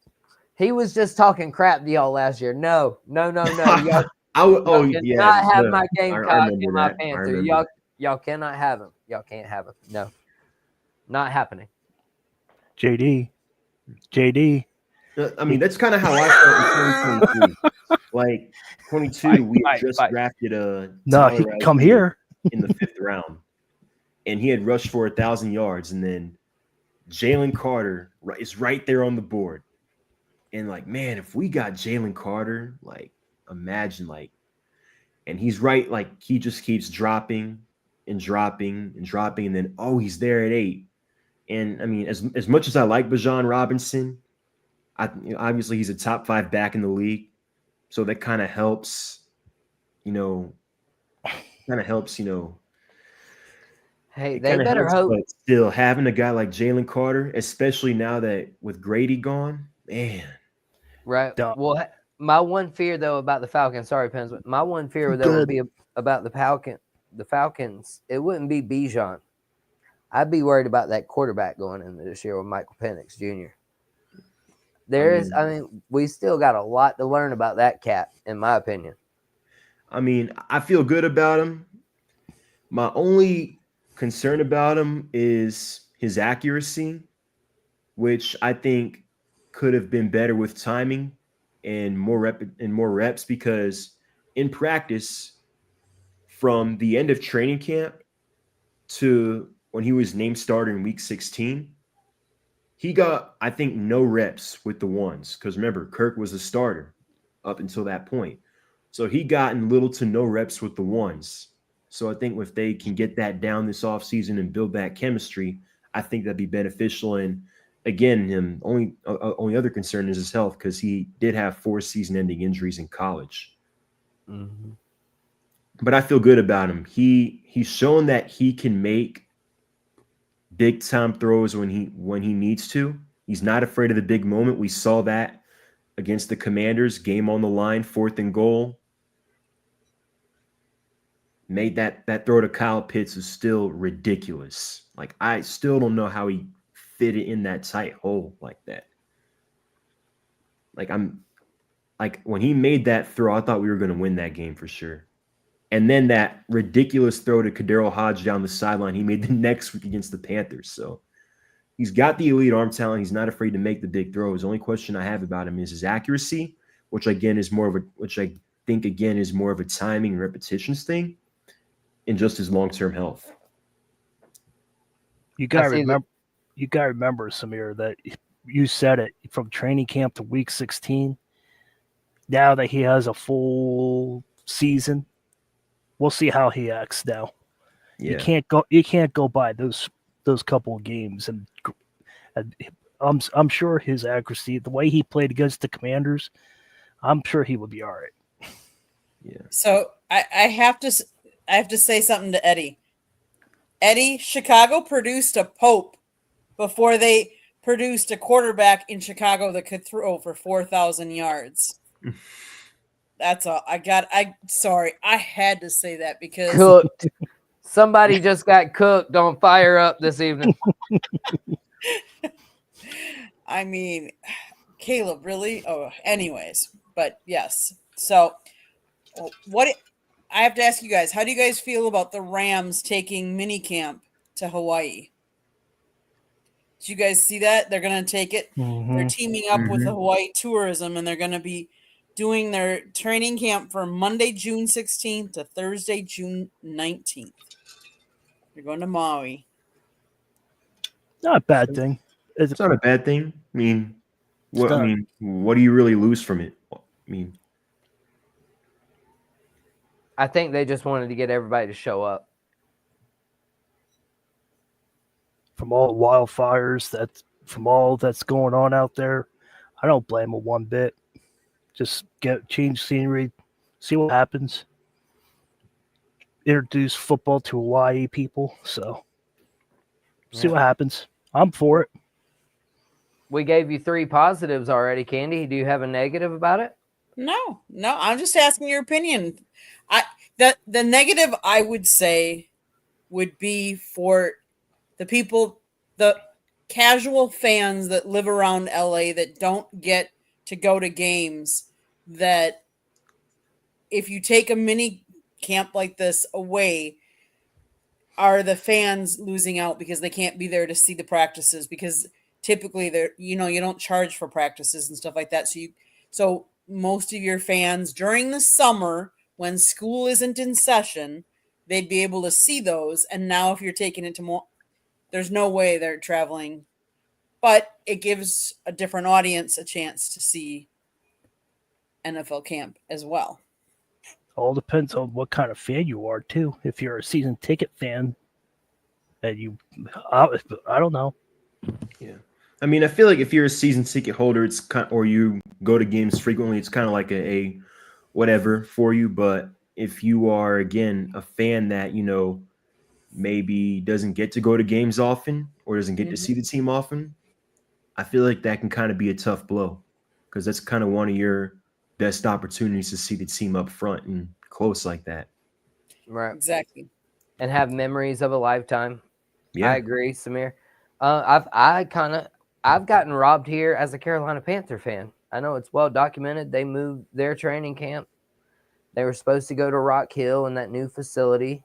He was just talking crap to y'all last year. No. Y'all,
Yeah.
not have my Gamecock in my
that.
Panther. Y'all cannot have him. Y'all can't have him. No. Not happening.
JD.
I mean, that's kind of how I felt in 2023. Like 22, we had just drafted a.
No, he can come here
in the 5th round, and he had rushed for 1,000 yards, and then Jalen Carter is right there on the board, and like, man, if we got Jalen Carter, like, imagine, like, and he's right, like, he just keeps dropping, and then he's there at 8, and I mean, as much as I like Bijan Robinson. Obviously, he's a top 5 back in the league, so that kind of helps. Hey,
they better hope.
But still, having a guy like Jalen Carter, especially now that with Grady gone, man.
Right. Well, my one fear though about the Falcons. Sorry, Pens. My one fear though would be about the Falcons. It wouldn't be Bijan. I'd be worried about that quarterback going into this year with Michael Penix Jr. We still got a lot to learn about that cat, in my opinion.
I mean, I feel good about him. My only concern about him is his accuracy, which I think could have been better with timing and more reps, because in practice, from the end of training camp to when he was named starter in week 16, he got, I think, no reps with the ones, because remember, Kirk was a starter up until that point. So he gotten little to no reps with the ones. So I think if they can get that down this offseason and build that chemistry, I think that'd be beneficial. And again, only other concern is his health, because he did have 4 season-ending injuries in college.
Mm-hmm.
But I feel good about him. He's shown that he can make big time throws when he needs to. He's not afraid of the big moment. We saw that against the Commanders, game on the line, 4th and goal. Made that throw to Kyle Pitts is still ridiculous. Like, I still don't know how he fit it in that tight hole like that. Like, when he made that throw, I thought we were going to win that game for sure. And then that ridiculous throw to Kadero Hodge down the sideline, he made the next week against the Panthers. So he's got the elite arm talent. He's not afraid to make the big throws. The only question I have about him is his accuracy, which I think is more of a timing and repetitions thing, and just his long-term health.
You gotta remember, Samir, that you said it, from training camp to week 16. Now that he has a full season, we'll see how he acts now. Yeah. You can't go by those couple of games and And I'm sure his accuracy, the way he played against the Commanders, I'm sure he would be all right.
Yeah.
So I have to say something to Eddie. Eddie, Chicago produced a Pope before they produced a quarterback in Chicago that could throw for 4,000 yards. That's all. Sorry. I had to say that because
Cooked. Somebody just got cooked on Fire Up this evening.
I mean, Caleb, really? Oh, anyways, but yes. So I have to ask you guys, how do you guys feel about the Rams taking minicamp to Hawaii? Did you guys see that? They're going to take it. They're teaming up with the Hawaii Tourism, and they're going to be doing their training camp from Monday, June 16th to Thursday, June 19th. They're going to Maui.
Not a bad thing.
It's not a bad thing. I mean, what do you really lose from it? I mean,
I think they just wanted to get everybody to show up.
From all the wildfires, from all that's going on out there, I don't blame them one bit. Just change scenery, see what happens. Introduce football to Hawaii people, so see what happens. I'm for it.
We gave you 3 positives already, Candy. Do you have a negative about it?
No. I'm just asking your opinion. The negative I would say would be for the people, the casual fans that live around LA that don't get to go to games, that if you take a mini camp like this away, are the fans losing out because they can't be there to see the practices? Because typically you don't charge for practices and stuff like that. So most of your fans during the summer when school isn't in session, they'd be able to see those. And now if you're taking it to more, there's no way they're traveling, but it gives a different audience a chance to see NFL camp as well.
All depends on what kind of fan you are too. If you're a season ticket fan, and I don't know.
Yeah, I mean, I feel like if you're a season ticket holder, it's or you go to games frequently, it's kind of like a whatever for you. But if you are again a fan that maybe doesn't get to go to games often or doesn't get to see the team often, I feel like that can kind of be a tough blow because that's kind of one of your best opportunities to see the team up front and close like that.
Right.
Exactly.
And have memories of a lifetime.
Yeah.
I agree, Samir. I've gotten robbed here as a Carolina Panther fan. I know it's well documented. They moved their training camp. They were supposed to go to Rock Hill in that new facility.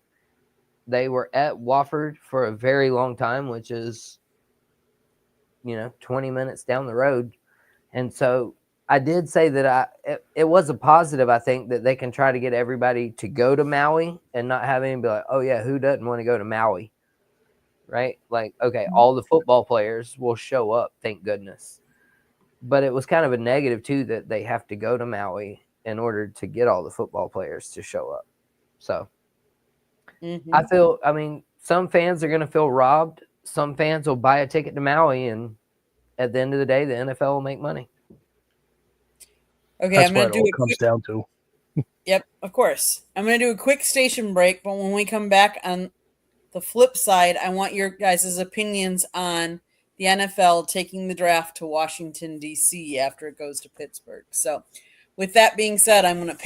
They were at Wofford for a very long time, which is, 20 minutes down the road. And so I did say that it was a positive, I think, that they can try to get everybody to go to Maui and not have anybody be like, oh, yeah, who doesn't want to go to Maui? Right? Like, okay, all the football players will show up, thank goodness. But it was kind of a negative, too, that they have to go to Maui in order to get all the football players to show up. So I mean, some fans are going to feel robbed. Some fans will buy a ticket to Maui, and at the end of the day, the NFL will make money.
Okay,
That's
I'm going to do
what it all comes down to.
Yep, of course. I'm going to do a quick station break, but when we come back on the flip side, I want your guys' opinions on the NFL taking the draft to Washington, D.C. after it goes to Pittsburgh. So with that being said, I'm going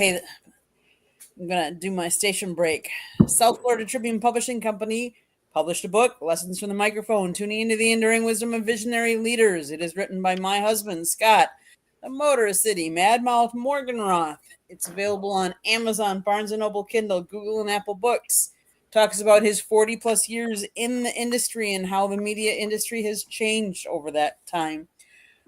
to do my station break. South Florida Tribune Publishing Company published a book, Lessons from the Microphone, Tuning into the Enduring Wisdom of Visionary Leaders. It is written by my husband, Scott, the Motor City, Madmouth Morganroth. It's available on Amazon, Barnes & Noble, Kindle, Google, and Apple Books. Talks about his 40-plus years in the industry and how the media industry has changed over that time.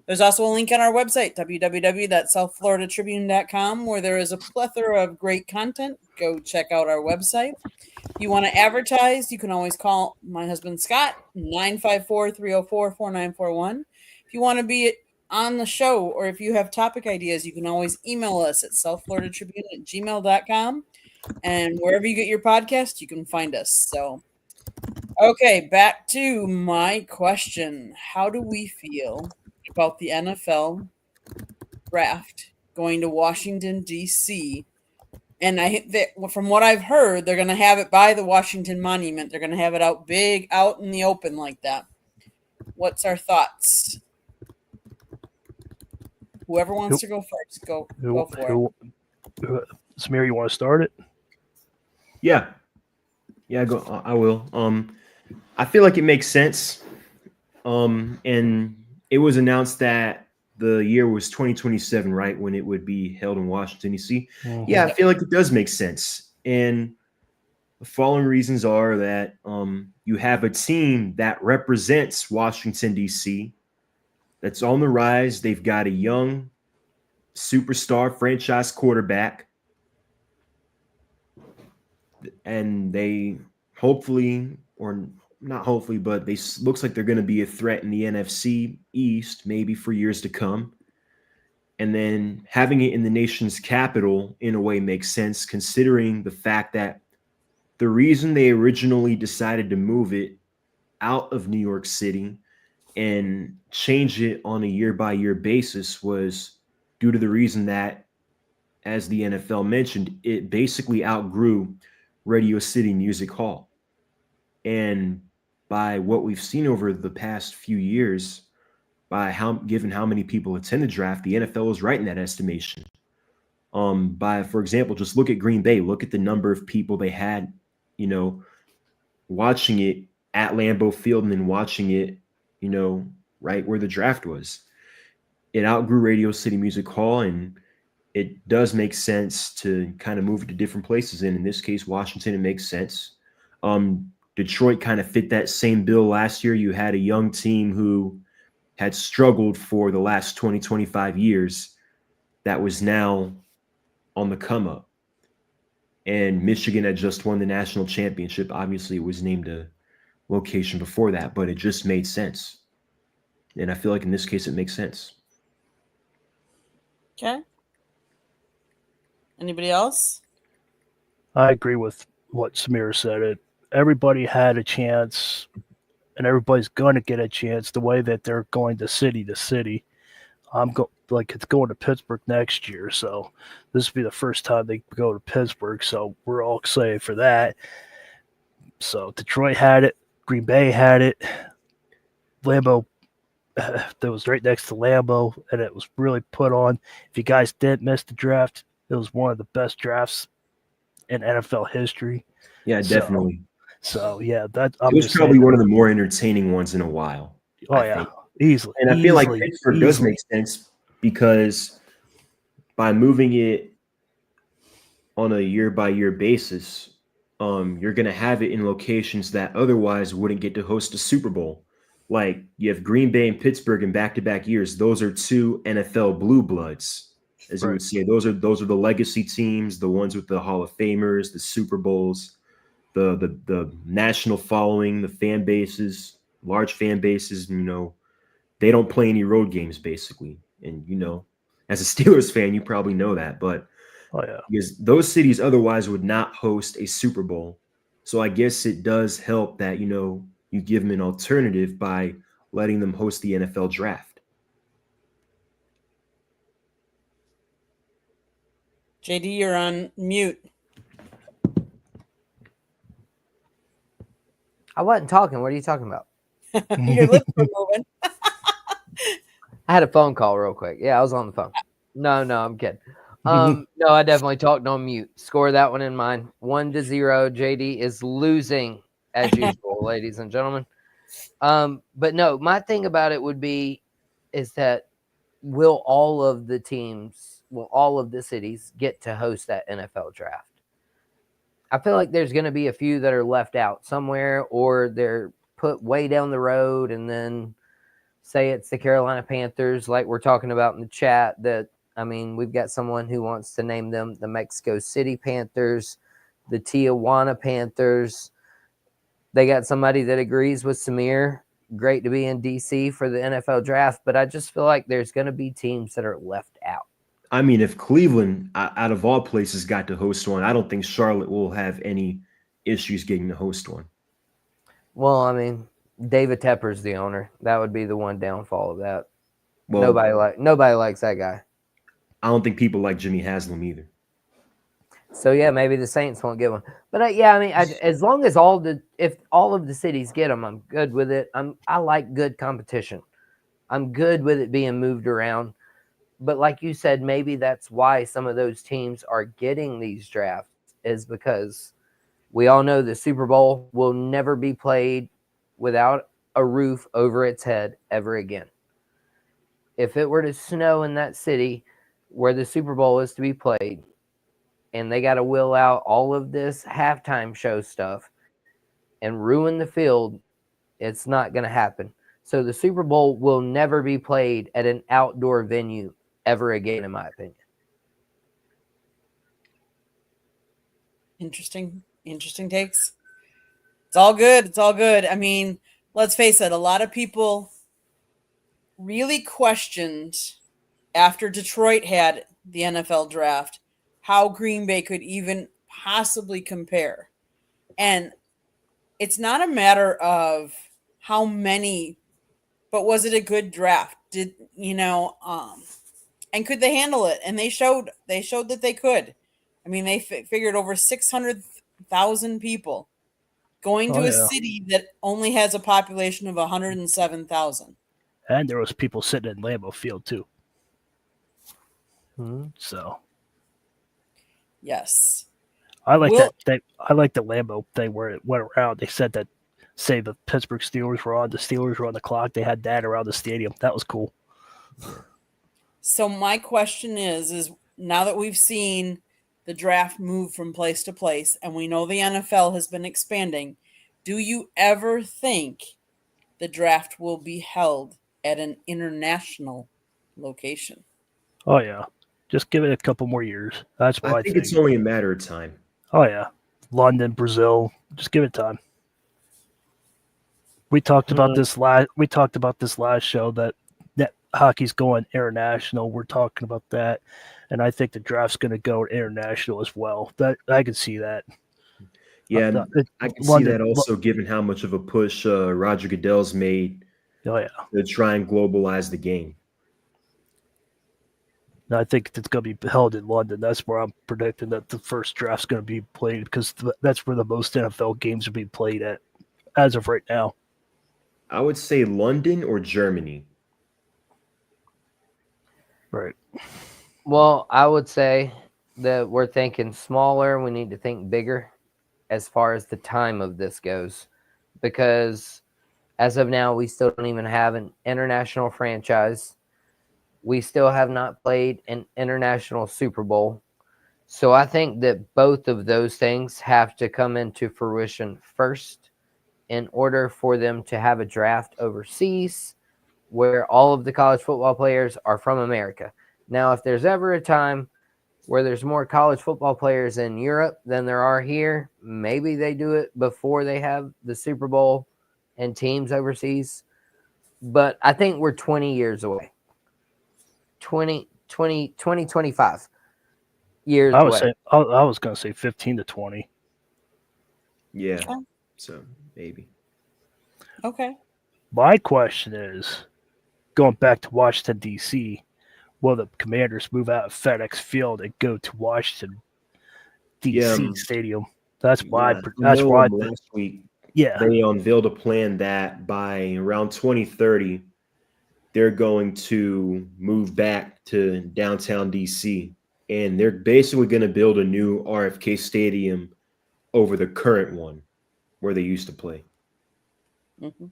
There's also a link on our website, www.southfloridatribune.com, where there is a plethora of great content. Go check out our website. If you want to advertise, you can always call my husband, Scott, 954-304-4941. If you want to be on the show or if you have topic ideas, you can always email us at southfloridatribune@gmail.com. And wherever you get your podcast, you can find us. So, Okay, back to my question. How do we feel about the NFL draft going to Washington, D.C.? And from what I've heard, they're going to have it by the Washington Monument. They're going to have it out big, out in the open like that. What's our thoughts? Whoever wants to go first, go for it.
Samir, you want to start it?
Yeah. Go. I will. I feel like it makes sense. And it was announced that the year was 2027, right, when it would be held in Washington, D.C.
Mm-hmm.
Yeah, I feel like it does make sense. And the following reasons are that you have a team that represents Washington, D.C., that's on the rise. They've got a young superstar franchise quarterback. And they hopefully, or not hopefully, but they looks like they're going to be a threat in the NFC East, maybe for years to come. And then having it in the nation's capital in a way makes sense, considering the fact that the reason they originally decided to move it out of New York City and change it on a year-by-year basis was due to the reason that, as the NFL mentioned, it basically outgrew Radio City Music Hall. And by what we've seen over the past few years, given how many people attend the draft, the NFL is right in that estimation. For example, just look at Green Bay. Look at the number of people they had, watching it at Lambeau Field and then watching it, right where the draft was. It outgrew Radio City Music Hall, and it does make sense to kind of move it to different places. And in this case, Washington, it makes sense. Detroit kind of fit that same bill last year. You had a young team who had struggled for the last 20, 25 years that was now on the come up. And Michigan had just won the national championship. Obviously, it was named a location before that, but it just made sense. And I feel like in this case, it makes sense.
Okay. Anybody else?
I agree with what Samir said. Everybody had a chance, and everybody's going to get a chance the way that they're going to city. It's going to Pittsburgh next year, so this will be the first time they go to Pittsburgh, so we're all excited for that. So Detroit had it, Green Bay had it, Lambeau, that was right next to Lambeau, and it was really put on. If you guys didn't miss the draft, it was one of the best drafts in NFL history.
Yeah, definitely.
So yeah,
it was probably one of the more entertaining ones in a while.
I think. Easily.
And I feel like Pittsburgh does make sense because by moving it on a year-by-year basis, you're going to have it in locations that otherwise wouldn't get to host a Super Bowl. Like you have Green Bay and Pittsburgh in back-to-back years. Those are two NFL blue bloods, as you would say. Those are the legacy teams, the ones with the Hall of Famers, the Super Bowls, the national following, the fan bases, large fan bases. They don't play any road games basically, and as a Steelers fan, you probably know that, but because those cities otherwise would not host a Super Bowl. So I guess it does help that, you give them an alternative by letting them host the NFL draft.
JD, you're on mute.
I wasn't talking. What are you talking about?
Your lips were moving.
I had a phone call real quick. Yeah, I was on the phone. No, I'm kidding. No, I definitely talked on mute. Score that one in mind. 1-0. JD is losing as usual, ladies and gentlemen. But no, my thing about it is that will all of the cities get to host that NFL draft? I feel like there's going to be a few that are left out somewhere, or they're put way down the road, and then say it's the Carolina Panthers, like we're talking about in the chat. We've got someone who wants to name them the Mexico City Panthers, the Tijuana Panthers. They got somebody that agrees with Samir. Great to be in DC for the NFL draft, but I just feel like there's going to be teams that are left out.
I mean, if Cleveland, out of all places, got to host one, I don't think Charlotte will have any issues getting to host one.
Well, I mean, David Tepper's the owner. That would be the one downfall of that.
Well,
Nobody likes that guy.
I don't think people like Jimmy Haslam either.
So yeah, maybe the Saints won't get one. But yeah, I mean, as long as if all of the cities get them, I'm good with it. I like good competition. I'm good with it being moved around. But like you said, maybe that's why some of those teams are getting these drafts is because we all know the Super Bowl will never be played without a roof over its head ever again. If it were to snow in that city where the Super Bowl is to be played, and they got to will out all of this halftime show stuff and ruin the field, it's not going to happen. So the Super Bowl will never be played at an outdoor venue ever again, in my opinion.
Interesting takes. It's all good. It's all good. I mean, let's face it, a lot of people really questioned after Detroit had the NFL draft how Green Bay could even possibly compare. And it's not a matter of how many, but was it a good draft? Did and could they handle it? And they showed that they could. I mean, they figured over 600,000 people going to a city that only has a population of 107,000.
And there was people sitting in Lambeau Field too.
Mm-hmm.
So
yes,
I like that. I like the Lambeau thing where it went around. They said that, say the Pittsburgh Steelers were on, the Steelers were on the clock. They had that around the stadium. That was cool.
So my question is now that we've seen the draft move from place to place, and we know the NFL has been expanding, do you ever think the draft will be held at an international location?
Oh yeah, just give it a couple more years. That's what I think.
It's only a matter of time.
Oh yeah, London, Brazil. Just give it time. We talked about this last. We talked about this last show that hockey's going international. We're talking about that, and I think the draft's going to go international as well. That I can see that.
Yeah, I can see that also, given how much of a push Roger Goodell's made.
Oh yeah,
to try and globalize the game.
I think it's going to be held in London. That's where I'm predicting that the first draft's going to be played because that's where the most NFL games will be played at, as of right now.
I would say London or Germany.
Right.
Well, I would say that we're thinking smaller. We need to think bigger as far as the time of this goes, because as of now, we still don't even have an international franchise. We still have not played an international Super Bowl. So I think that both of those things have to come into fruition first in order for them to have a draft overseas where all of the college football players are from America. Now, if there's ever a time where there's more college football players in Europe than there are here, maybe they do it before they have the Super Bowl and teams overseas. But I think we're 20 years away. 25 years away.
I was going to say 15 to 20.
Yeah. So maybe.
Okay.
My question is, going back to Washington, D.C., will the Commanders move out of FedEx Field and go to Washington, D.C. Stadium? That's why. That's why.
Last week,
they
unveiled a plan that by around 2030, they're going to move back to downtown D.C. and they're basically going to build a new RFK Stadium over the current one where they used to play.
Mm-hmm.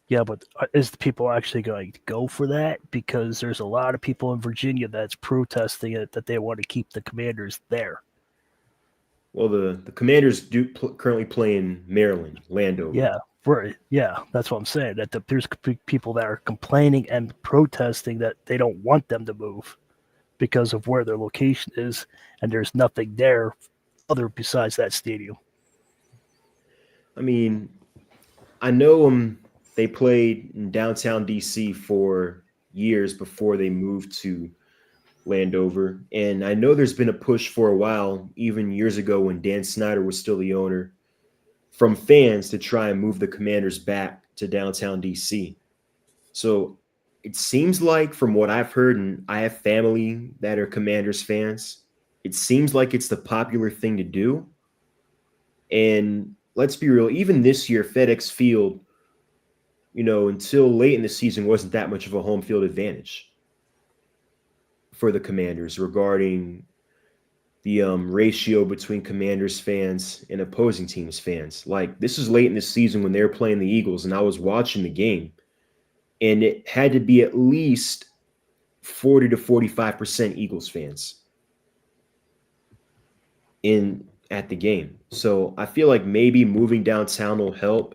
Yeah, but is the people actually going to go for that? Because there's a lot of people in Virginia that's protesting it, that they want to keep the Commanders there.
Well, the Commanders do currently play in Maryland, Landover.
Yeah, right. Yeah, that's what I'm saying. That there's people that are complaining and protesting that they don't want them to move because of where their location is, and there's nothing there other besides that stadium.
I mean, I know they played in downtown DC for years before they moved to Landover. And I know there's been a push for a while, even years ago when Dan Snyder was still the owner, from fans to try and move the Commanders back to downtown DC. So it seems like, from what I've heard, and I have family that are Commanders fans, it seems like it's the popular thing to do. And let's be real, even this year, FedEx Field, until late in the season, wasn't that much of a home field advantage for the Commanders regarding the ratio between Commanders fans and opposing teams fans. Like, this is late in the season when they were playing the Eagles, and I was watching the game, and it had to be at least 40 to 45% Eagles fans at the game. So I feel like maybe moving downtown will help.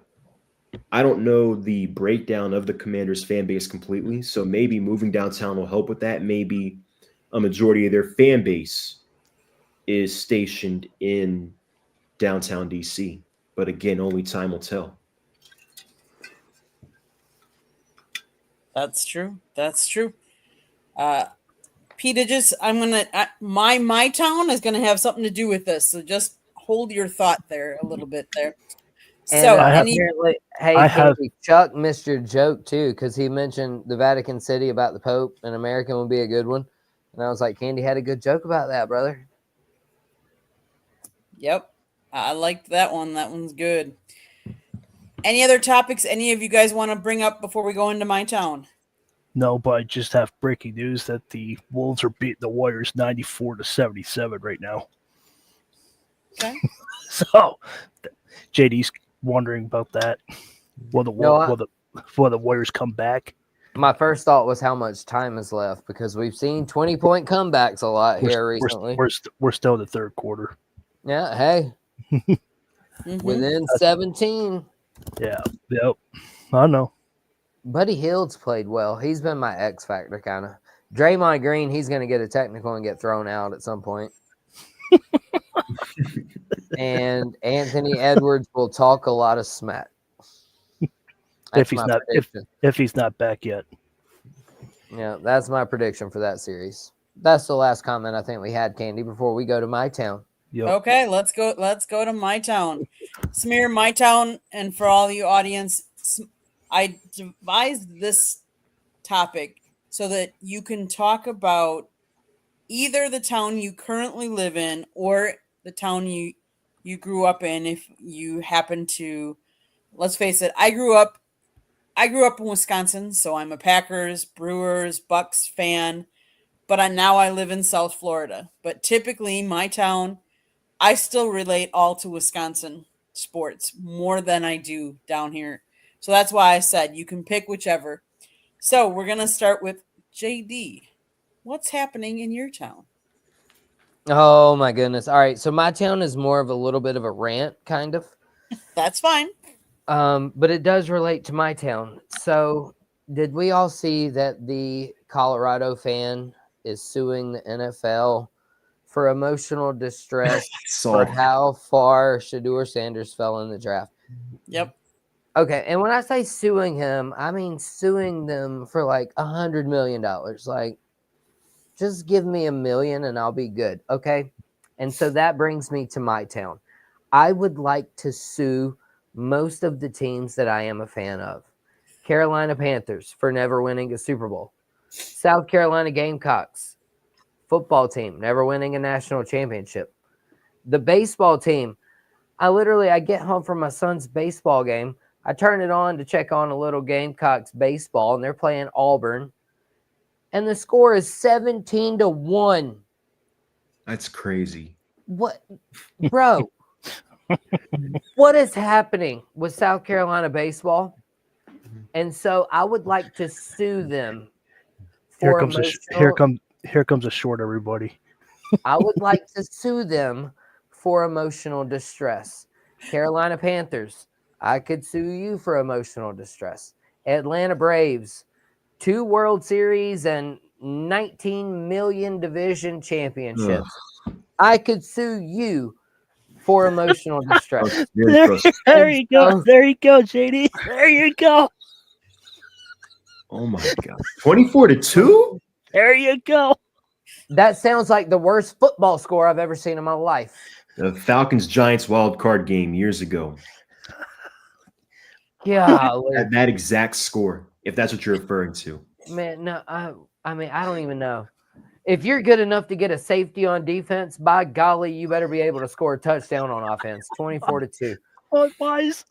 I don't know the breakdown of the Commanders fan base completely, so maybe moving downtown will help with that. Maybe a majority of their fan base is stationed in downtown DC. But again, only time will tell.
That's true. That's true. Pete, my town is gonna have something to do with this. So just hold your thought there a little bit there.
And
So
apparently, Candy, Chuck missed your joke too, because he mentioned the Vatican City about the Pope, and American would be a good one. And I was like, Candy had a good joke about that, brother.
Yep. I liked that one. That one's good. Any other topics any of you guys want to bring up before we go into my town?
No, but I just have breaking news that the Wolves are beating the Warriors 94-77 right now.
Okay.
So JD's wondering about that. Will the Warriors come back?
My first thought was how much time is left, because we've seen 20-point comebacks a lot here recently.
We're still in the third quarter.
Yeah, hey. Within 17.
Yeah, yep. I know.
Buddy Hield's played well. He's been my X factor, kind of. Draymond Green, he's going to get a technical and get thrown out at some point. And Anthony Edwards will talk a lot of smack.
If he's not back yet.
Yeah, that's my prediction for that series. That's the last comment I think we had, Candy, before we go to my town.
Yep.
Okay, let's go to my town. Smear, my town, and for all you audience, I devised this topic so that you can talk about either the town you currently live in or the town you grew up in. If you happen to, let's face it, I grew up in Wisconsin, so I'm a Packers, Brewers, Bucks fan, but now I live in South Florida. But typically my town, I still relate all to Wisconsin sports more than I do down here. So that's why I said you can pick whichever. So we're going to start with JD. What's happening in your town?
Oh, my goodness. All right. So my town is more of a little bit of a rant, kind of.
That's fine.
But it does relate to my town. So did we all see that the Colorado fan is suing the NFL for emotional distress for how far Shedeur Sanders fell in the draft?
Yep.
Okay, and when I say suing him, I mean suing them for like $100 million. Like, just give me $1 million and I'll be good, okay? And so that brings me to my town. I would like to sue most of the teams that I am a fan of. Carolina Panthers for never winning a Super Bowl. South Carolina Gamecocks football team never winning a national championship. The baseball team, I get home from my son's baseball game. I turn it on to check on a little Gamecocks baseball, and they're playing Auburn. And the score is 17-1.
That's crazy.
What? Bro, what is happening with South Carolina baseball? And so I would like to sue them.
Here comes a short, everybody.
I would like to sue them for emotional distress. Carolina Panthers, I could sue you for emotional distress. Atlanta Braves, 2 World Series and 19 million division championships. I could sue you for emotional distress.
There you go. There you go, JD. There you go.
Oh my God. 24-2?
There you go.
That sounds like the worst football score I've ever seen in my life.
The Falcons-Giants wild card game years ago.
Golly.
That exact score, if that's what you're referring to.
Man, no, I mean, I don't even know. If you're good enough to get a safety on defense, by golly, you better be able to score a touchdown on offense. 24-2.
Oh, wise,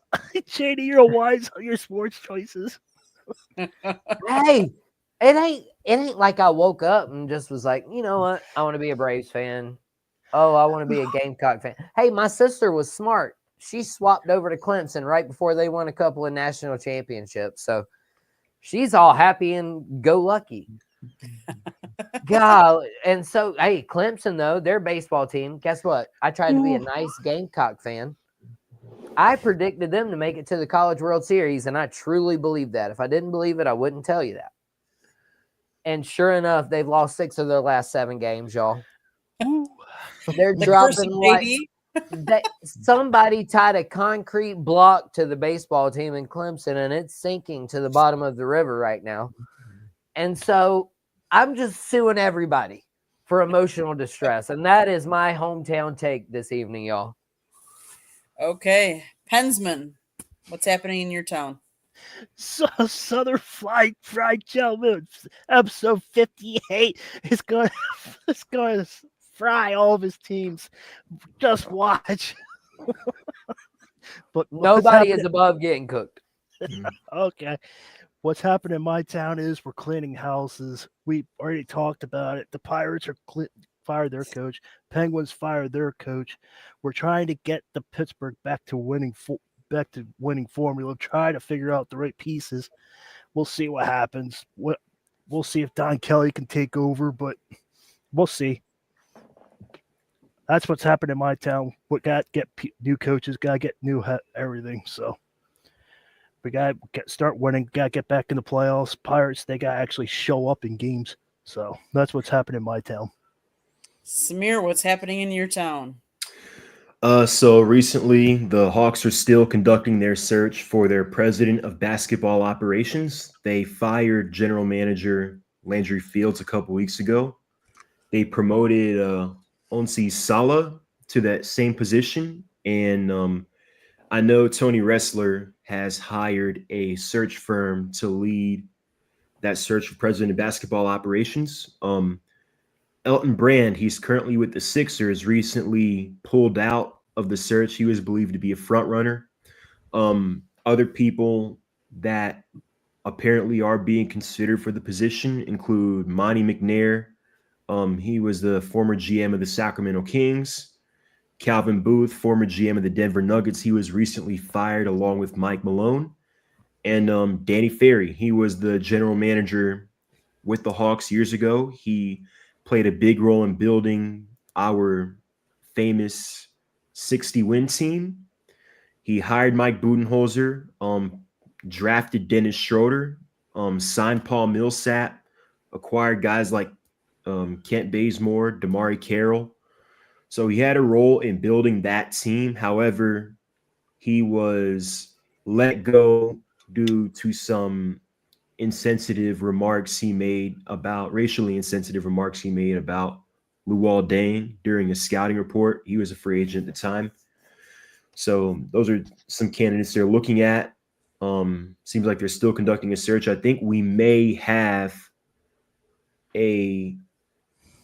Shady, you're wise on your sports choices.
Hey, it ain't like I woke up and just was like, you know what? I want to be a Braves fan. Oh, I want to be a Gamecock fan. Hey, my sister was smart. She swapped over to Clemson right before they won a couple of national championships. So she's all happy and go lucky. God, and so hey, Clemson though, their baseball team. Guess what? I tried to be a nice Gamecock fan. I predicted them to make it to the College World Series, and I truly believe that. If I didn't believe it, I wouldn't tell you that. And sure enough, they've lost 6 of their last 7 games, y'all. They're
The curse
dropping
of
like
JD.
somebody tied a concrete block to the baseball team in Clemson, and it's sinking to the bottom of the river right now. And so I'm just suing everybody for emotional distress. And that is my hometown take this evening, y'all.
Okay. Pensman, what's happening in your town?
Southern Fried Gentleman, episode 58 is going to fry all of his teams. Just watch. But
nobody is above getting cooked.
Okay. What's happened in my town is we're cleaning houses. We already talked about it. The Pirates are fired their coach. Penguins fired their coach. We're trying to get the Pittsburgh back to winning formula. Try to figure out the right pieces. We'll see what happens. We'll see if Don Kelly can take over, but we'll see. That's what's happened in my town. We got to get new coaches. Got to get new everything. So. We got to start winning. Got to get back in the playoffs. Pirates, they got to actually show up in games. So that's what's happening in my town.
Samir, what's happening in your town?
So recently, the Hawks are still conducting their search for their president of basketball operations. They fired general manager Landry Fields a couple weeks ago. They promoted Onsi Sala to that same position. And I know Tony Ressler has hired a search firm to lead that search for president of basketball operations. Elton Brand, he's currently with the Sixers, recently pulled out of the search. He was believed to be a front runner. Other people that apparently are being considered for the position include Monty McNair. He was the former GM of the Sacramento Kings. Calvin Booth, former GM of the Denver Nuggets, he was recently fired along with Mike Malone. And Danny Ferry, he was the general manager with the Hawks years ago. He played a big role in building our famous 60-win team. He hired Mike Budenholzer, drafted Dennis Schroeder, signed Paul Millsap, acquired guys like Kent Bazemore, Damari Carroll. So he had a role in building that team. However, he was let go due to some racially insensitive remarks he made about Luol Deng during a scouting report. He was a free agent at the time. So those are some candidates they're looking at. Seems like they're still conducting a search. I think we may have a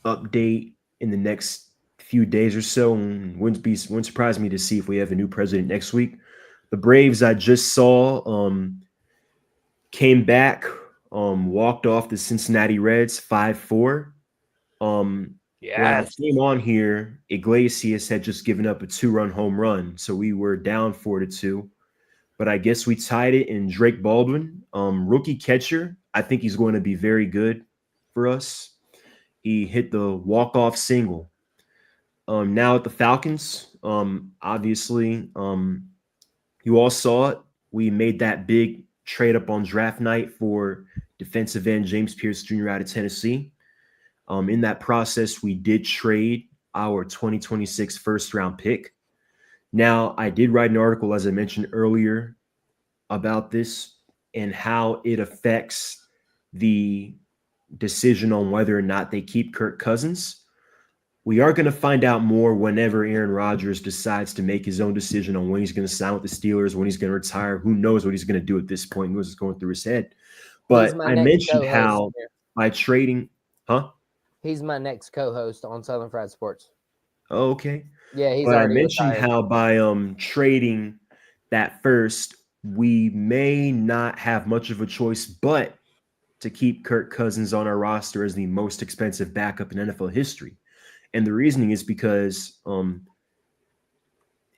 update in the next few days or so, and wouldn't surprise me to see if we have a new president next week. The Braves I just saw came back, walked off the Cincinnati Reds 5-4. When I came on here, Iglesias had just given up a 2-run home run, so we were down 4-2. But I guess we tied it in Drake Baldwin, rookie catcher. I think he's going to be very good for us. He hit the walk-off single. Now at the Falcons, obviously, you all saw it. We made that big trade up on draft night for defensive end James Pierce Jr. out of Tennessee. In that process, we did trade our 2026 first-round pick. Now, I did write an article, as I mentioned earlier, about this and how it affects the decision on whether or not they keep Kirk Cousins. we are going to find out more whenever Aaron Rodgers decides to make his own decision on when he's going to sign with the Steelers, when he's going to retire. Who knows what he's going to do at this point? Who knows what's going through his head? But
my
I
next
mentioned
co-host
how
here.
by trading, huh?
He's my next co-host on Southern Fried Sports.
Oh, okay.
Yeah, he's
But I
already
mentioned
retired.
how by trading that first, we may not have much of a choice but to keep Kirk Cousins on our roster as the most expensive backup in NFL history. And the reasoning is because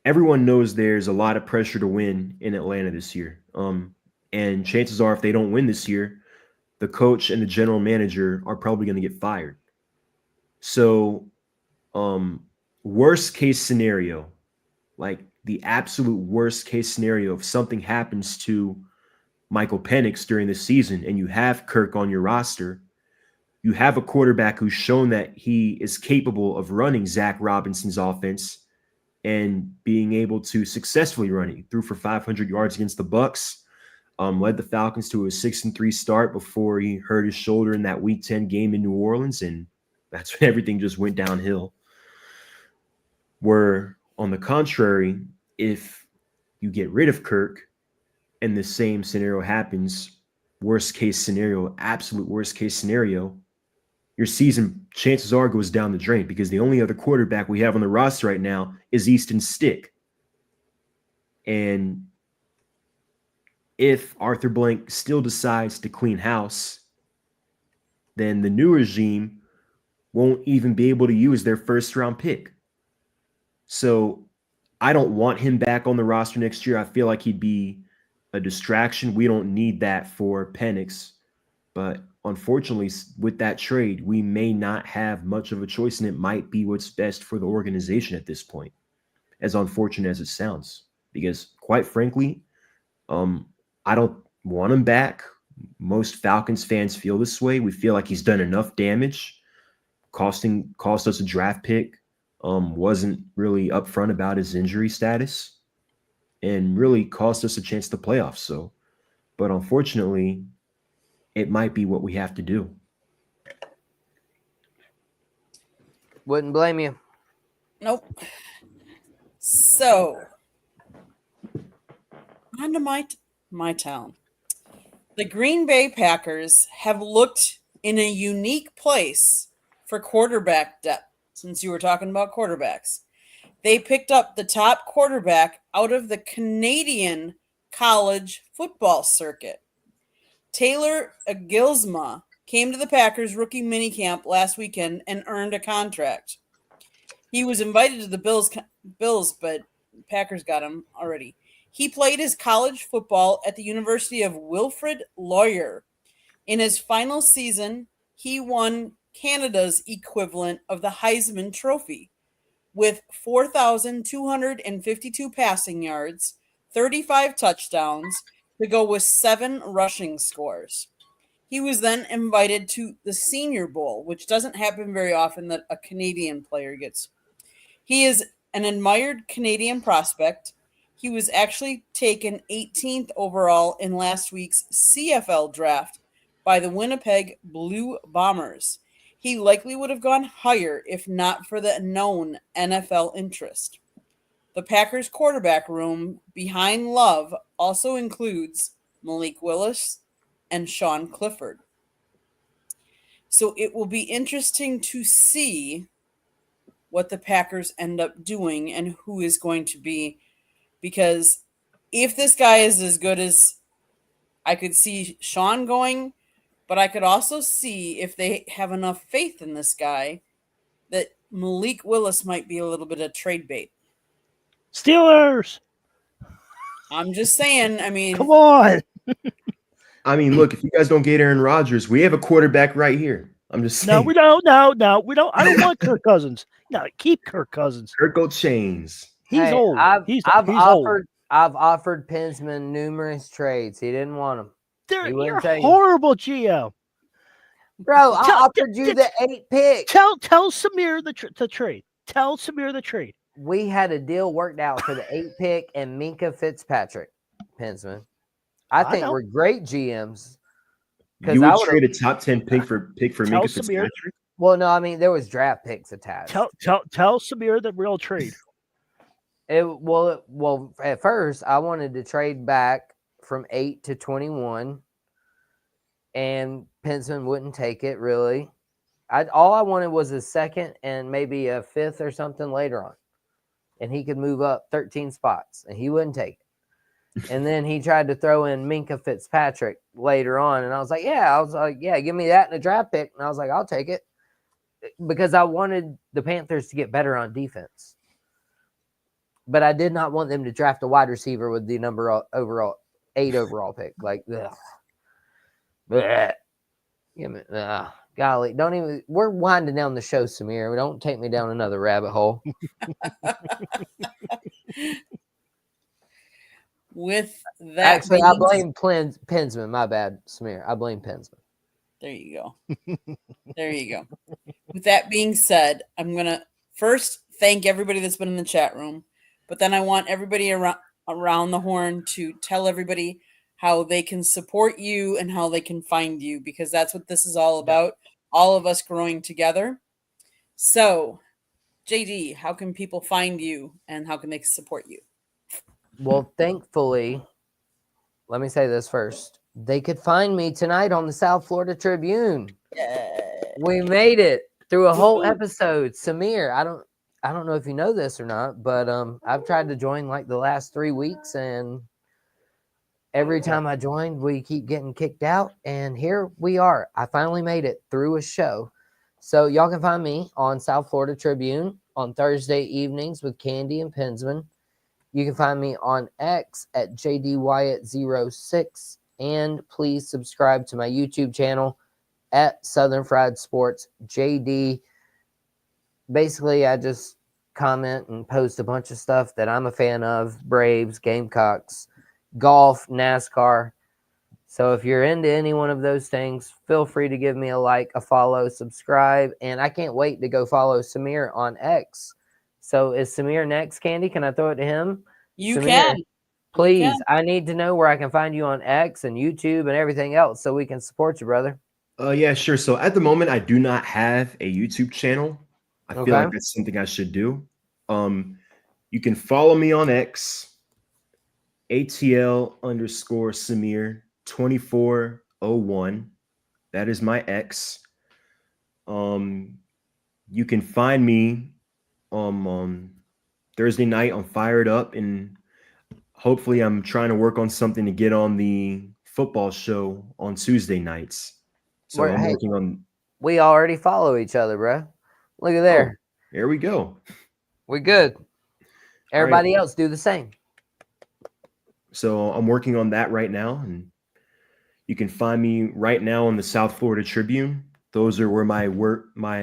everyone knows there's a lot of pressure to win in Atlanta this year. And chances are, if they don't win this year, the coach and the general manager are probably going to get fired. So, worst case scenario, like the absolute worst case scenario, if something happens to Michael Penix during the season and you have Kirk on your roster, you have a quarterback who's shown that he is capable of running Zach Robinson's offense and being able to successfully run it. He threw for 500 yards against the Bucks, led the Falcons to a 6-3 start before he hurt his shoulder in that Week 10 game in New Orleans, and that's when everything just went downhill. Where, on the contrary, if you get rid of Kirk and the same scenario happens, worst case scenario, absolute worst case scenario, your season, chances are, goes down the drain because the only other quarterback we have on the roster right now is Easton Stick. And if Arthur Blank still decides to clean house, then the new regime won't even be able to use their first-round pick. So I don't want him back on the roster next year. I feel like he'd be a distraction. We don't need that for Penix. But unfortunately, with that trade, we may not have much of a choice, and it might be what's best for the organization at this point, as unfortunate as it sounds. Because quite frankly, I don't want him back. Most Falcons fans feel this way. We feel like he's done enough damage, cost us a draft pick, wasn't really upfront about his injury status, and really cost us a chance to playoffs. So, but unfortunately, it might be what we have to do.
Wouldn't blame you.
Nope. So, on to my town. The Green Bay Packers have looked in a unique place for quarterback depth, since you were talking about quarterbacks. They picked up the top quarterback out of the Canadian college football circuit. Taylor Gilsma came to the Packers rookie minicamp last weekend and earned a contract. He was invited to the Bills, but Packers got him already. He played his college football at the University of Wilfrid Laurier. In his final season, he won Canada's equivalent of the Heisman Trophy with 4,252 passing yards, 35 touchdowns, to go with 7 rushing scores. He was then invited to the Senior Bowl, which doesn't happen very often that a Canadian player gets. He is an admired Canadian prospect. He was actually taken 18th overall in last week's CFL draft by the Winnipeg Blue Bombers. He likely would have gone higher if not for the known NFL interest. The Packers quarterback room behind Love also includes Malik Willis and Sean Clifford. So it will be interesting to see what the Packers end up doing and who is going to be, because if this guy is as good as I could see Sean going, but I could also see if they have enough faith in this guy that Malik Willis might be a little bit of trade bait.
Steelers.
I'm just saying. I mean,
Come on.
I mean, look, if you guys don't get Aaron Rodgers, we have a quarterback right here. I'm just saying.
No, we don't. No, we don't. I don't want Kirk Cousins. No, keep Kirk Cousins.
Kirko Chains.
He's old. He's
I've offered Pinsman numerous trades. He didn't want them.
You're horrible, GM.
Bro, I offered you the 8 pick.
Tell Samir the trade. Tell Samir the trade.
We had a deal worked out for the 8 pick and Minka Fitzpatrick, Pinsman. I think we're great GMs.
You would trade a top 10 pick for Minka Fitzpatrick?
Well, no, I mean there was draft picks attached.
Tell Samir the real trade.
Well, at first I wanted to trade back from 8 to 21, and Pensman wouldn't take it really. All I wanted was a second and maybe a fifth or something later on, and he could move up 13 spots, and he wouldn't take it. And then he tried to throw in Minka Fitzpatrick later on, and I was like, yeah, give me that and a draft pick, and I was like, I'll take it because I wanted the Panthers to get better on defense. But I did not want them to draft a wide receiver with the number overall 8 overall pick. Like, ugh. Blech. Give me, golly, don't even. We're winding down the show, Samir. Don't take me down another rabbit hole.
With that,
actually, I blame Pensman. My bad, Samir. I blame Pensman.
There you go. There you go. With that being said, I'm gonna first thank everybody that's been in the chat room. But then I want everybody around the horn to tell everybody how they can support you and how they can find you, because that's what this is all about, all of us growing together. So, JD, how can people find you and how can they support you?
Well, thankfully, let me say this first. They could find me tonight on the South Florida Tribune.
Yeah.
We made it through a whole episode. Samir, I don't know if you know this or not, but I've tried to join like the last 3 weeks, and every time I joined, we keep getting kicked out, and here we are. I finally made it through a show. So y'all can find me on South Florida Tribune on Thursday evenings with Candy and Pensman. You can find me on X at JDWyatt06, and please subscribe to my YouTube channel at Southern Fried Sports JD. Basically, I just comment and post a bunch of stuff that I'm a fan of: Braves, Gamecocks, golf, NASCAR. So if you're into any one of those things, feel free to give me a like, a follow, subscribe, and I can't wait to go follow Samir on X. So is Samir next, Candy? Can I throw it to him?
You
Samir,
can.
please,
You can.
I need to know where I can find you on X and YouTube and everything else so we can support you, brother.
Yeah, sure. So at the moment, I do not have a YouTube channel. I feel
Okay.
like that's something I should do. You can follow me on X, ATL_Samir 2401. That is my X. You can find me on Thursday night on Fired Up, and hopefully I'm trying to work on something to get on the football show on Tuesday nights. So I'm working on.
We already follow each other, bro. Look at there.
Oh, there we go.
We good. Everybody else do the same.
So I'm working on that right now, and you can find me right now on the South Florida Tribune. Those are where my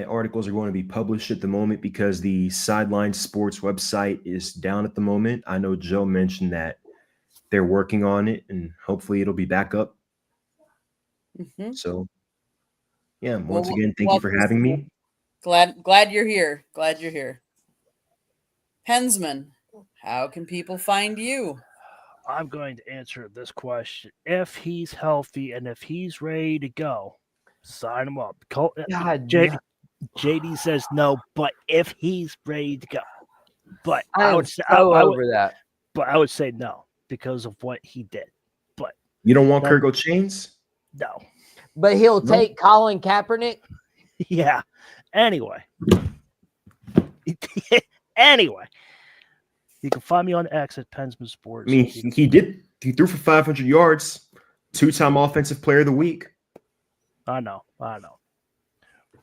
articles are going to be published at the moment, because the Sideline Sports website is down at the moment. I know Joe mentioned that they're working on it, and hopefully it'll be back up.
Mm-hmm.
So, yeah, once again, thank you for having me.
Glad you're here. Glad you're here. Pensman, how can people find you?
I'm going to answer this question. If he's healthy and if he's ready to go, sign him up. JD says no, but if he's ready to go. But I would say
that.
But I would say no because of what he did. But
you don't want Kirk Chains?
No.
But he'll take Colin Kaepernick?
Yeah. Anyway. Anyway. You can find me on X at Pensman Sports.
I mean, he threw for 500 yards, 2-time Offensive Player of the Week.
I know.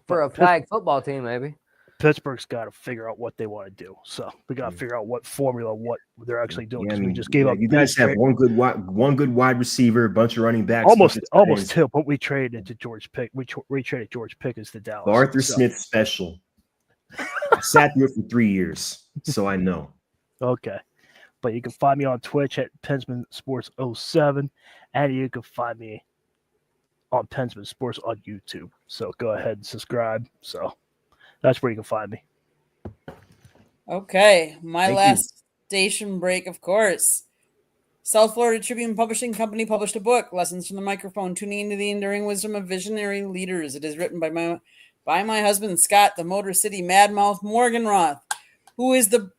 For a flag football team, maybe.
Pittsburgh's got to figure out what they want to do. So we got to figure out what formula, what they're actually doing. Because we just gave up.
You guys have one good wide receiver, a bunch of running backs.
Almost two, but we traded into George Pick. We traded George Pickens to Dallas.
The Arthur Smith special. I sat through it for 3 years, so I know.
Okay. But you can find me on Twitch at Pensman Sports 07, and you can find me on Pensman Sports on YouTube. So go ahead and subscribe. So that's where you can find me.
Okay. My last station break, of course. South Florida Tribune Publishing Company published a book, Lessons from the Microphone, Tuning into the Enduring Wisdom of Visionary Leaders. It is written by by my husband Scott, the Motor City Madmouth Morganroth, who is the,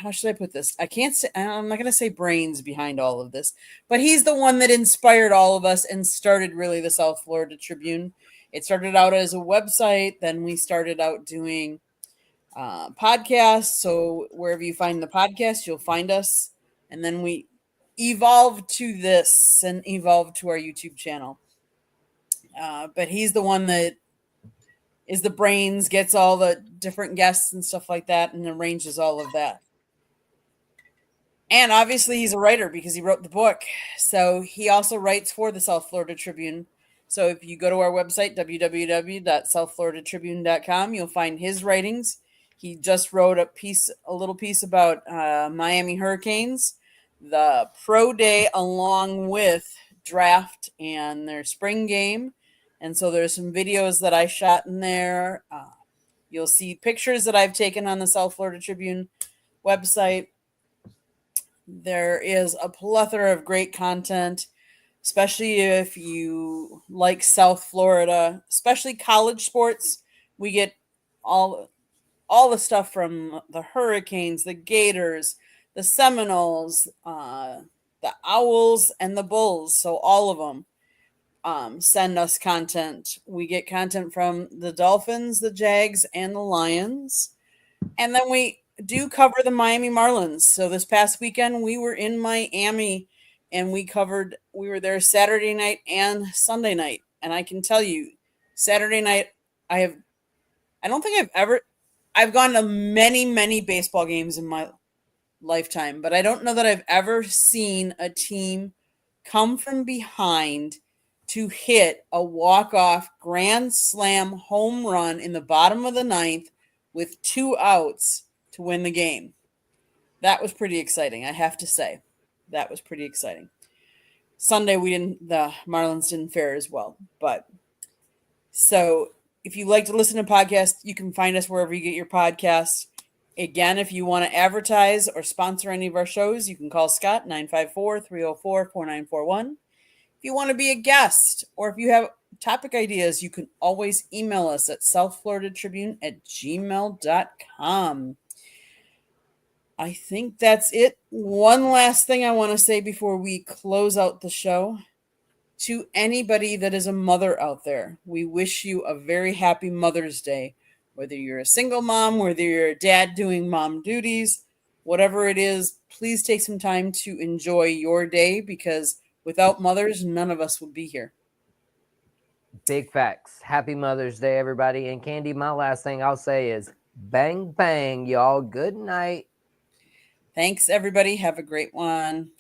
how should I put this? I'm not going to say brains behind all of this, but he's the one that inspired all of us and started really the South Florida Tribune. It started out as a website. Then we started out doing podcasts. So wherever you find the podcast, you'll find us. And then we evolved to this and evolved to our YouTube channel. But he's the one that is the brains, gets all the different guests and stuff like that, and arranges all of that. And obviously he's a writer because he wrote the book. So he also writes for the South Florida Tribune. So if you go to our website, www.southfloridatribune.com, you'll find his writings. He just wrote a little piece about Miami Hurricanes, the pro day along with draft and their spring game. And so there's some videos that I shot in there. You'll see pictures that I've taken on the South Florida Tribune website. There is a plethora of great content, especially if you like South Florida, especially college sports. We get all the stuff from the Hurricanes, the Gators, the Seminoles, the Owls, and the Bulls. So all of them send us content. We get content from the Dolphins, the Jags, and the Lions. And then we do cover the Miami Marlins. So this past weekend we were in Miami and we were there Saturday night and Sunday night. And I can tell you, Saturday night, I've gone to many, many baseball games in my lifetime, but I don't know that I've ever seen a team come from behind to hit a walk-off grand slam home run in the bottom of the ninth with 2 outs to win the game. That was pretty exciting, I have to say. That was pretty exciting. Sunday the Marlins didn't fare as well, but so if you like to listen to podcasts, you can find us wherever you get your podcasts. Again, if you want to advertise or sponsor any of our shows, you can call Scott 954-304-4941. If you want to be a guest or if you have topic ideas, you can always email us at southfloridatribune@gmail.com. I think that's it. One last thing I want to say before we close out the show. To anybody that is a mother out there, we wish you a very happy Mother's Day. Whether you're a single mom, whether you're a dad doing mom duties, whatever it is, please take some time to enjoy your day because without mothers, none of us would be here.
Big facts. Happy Mother's Day, everybody. And Candy, my last thing I'll say is bang, bang, y'all. Good night.
Thanks, everybody. Have a great one.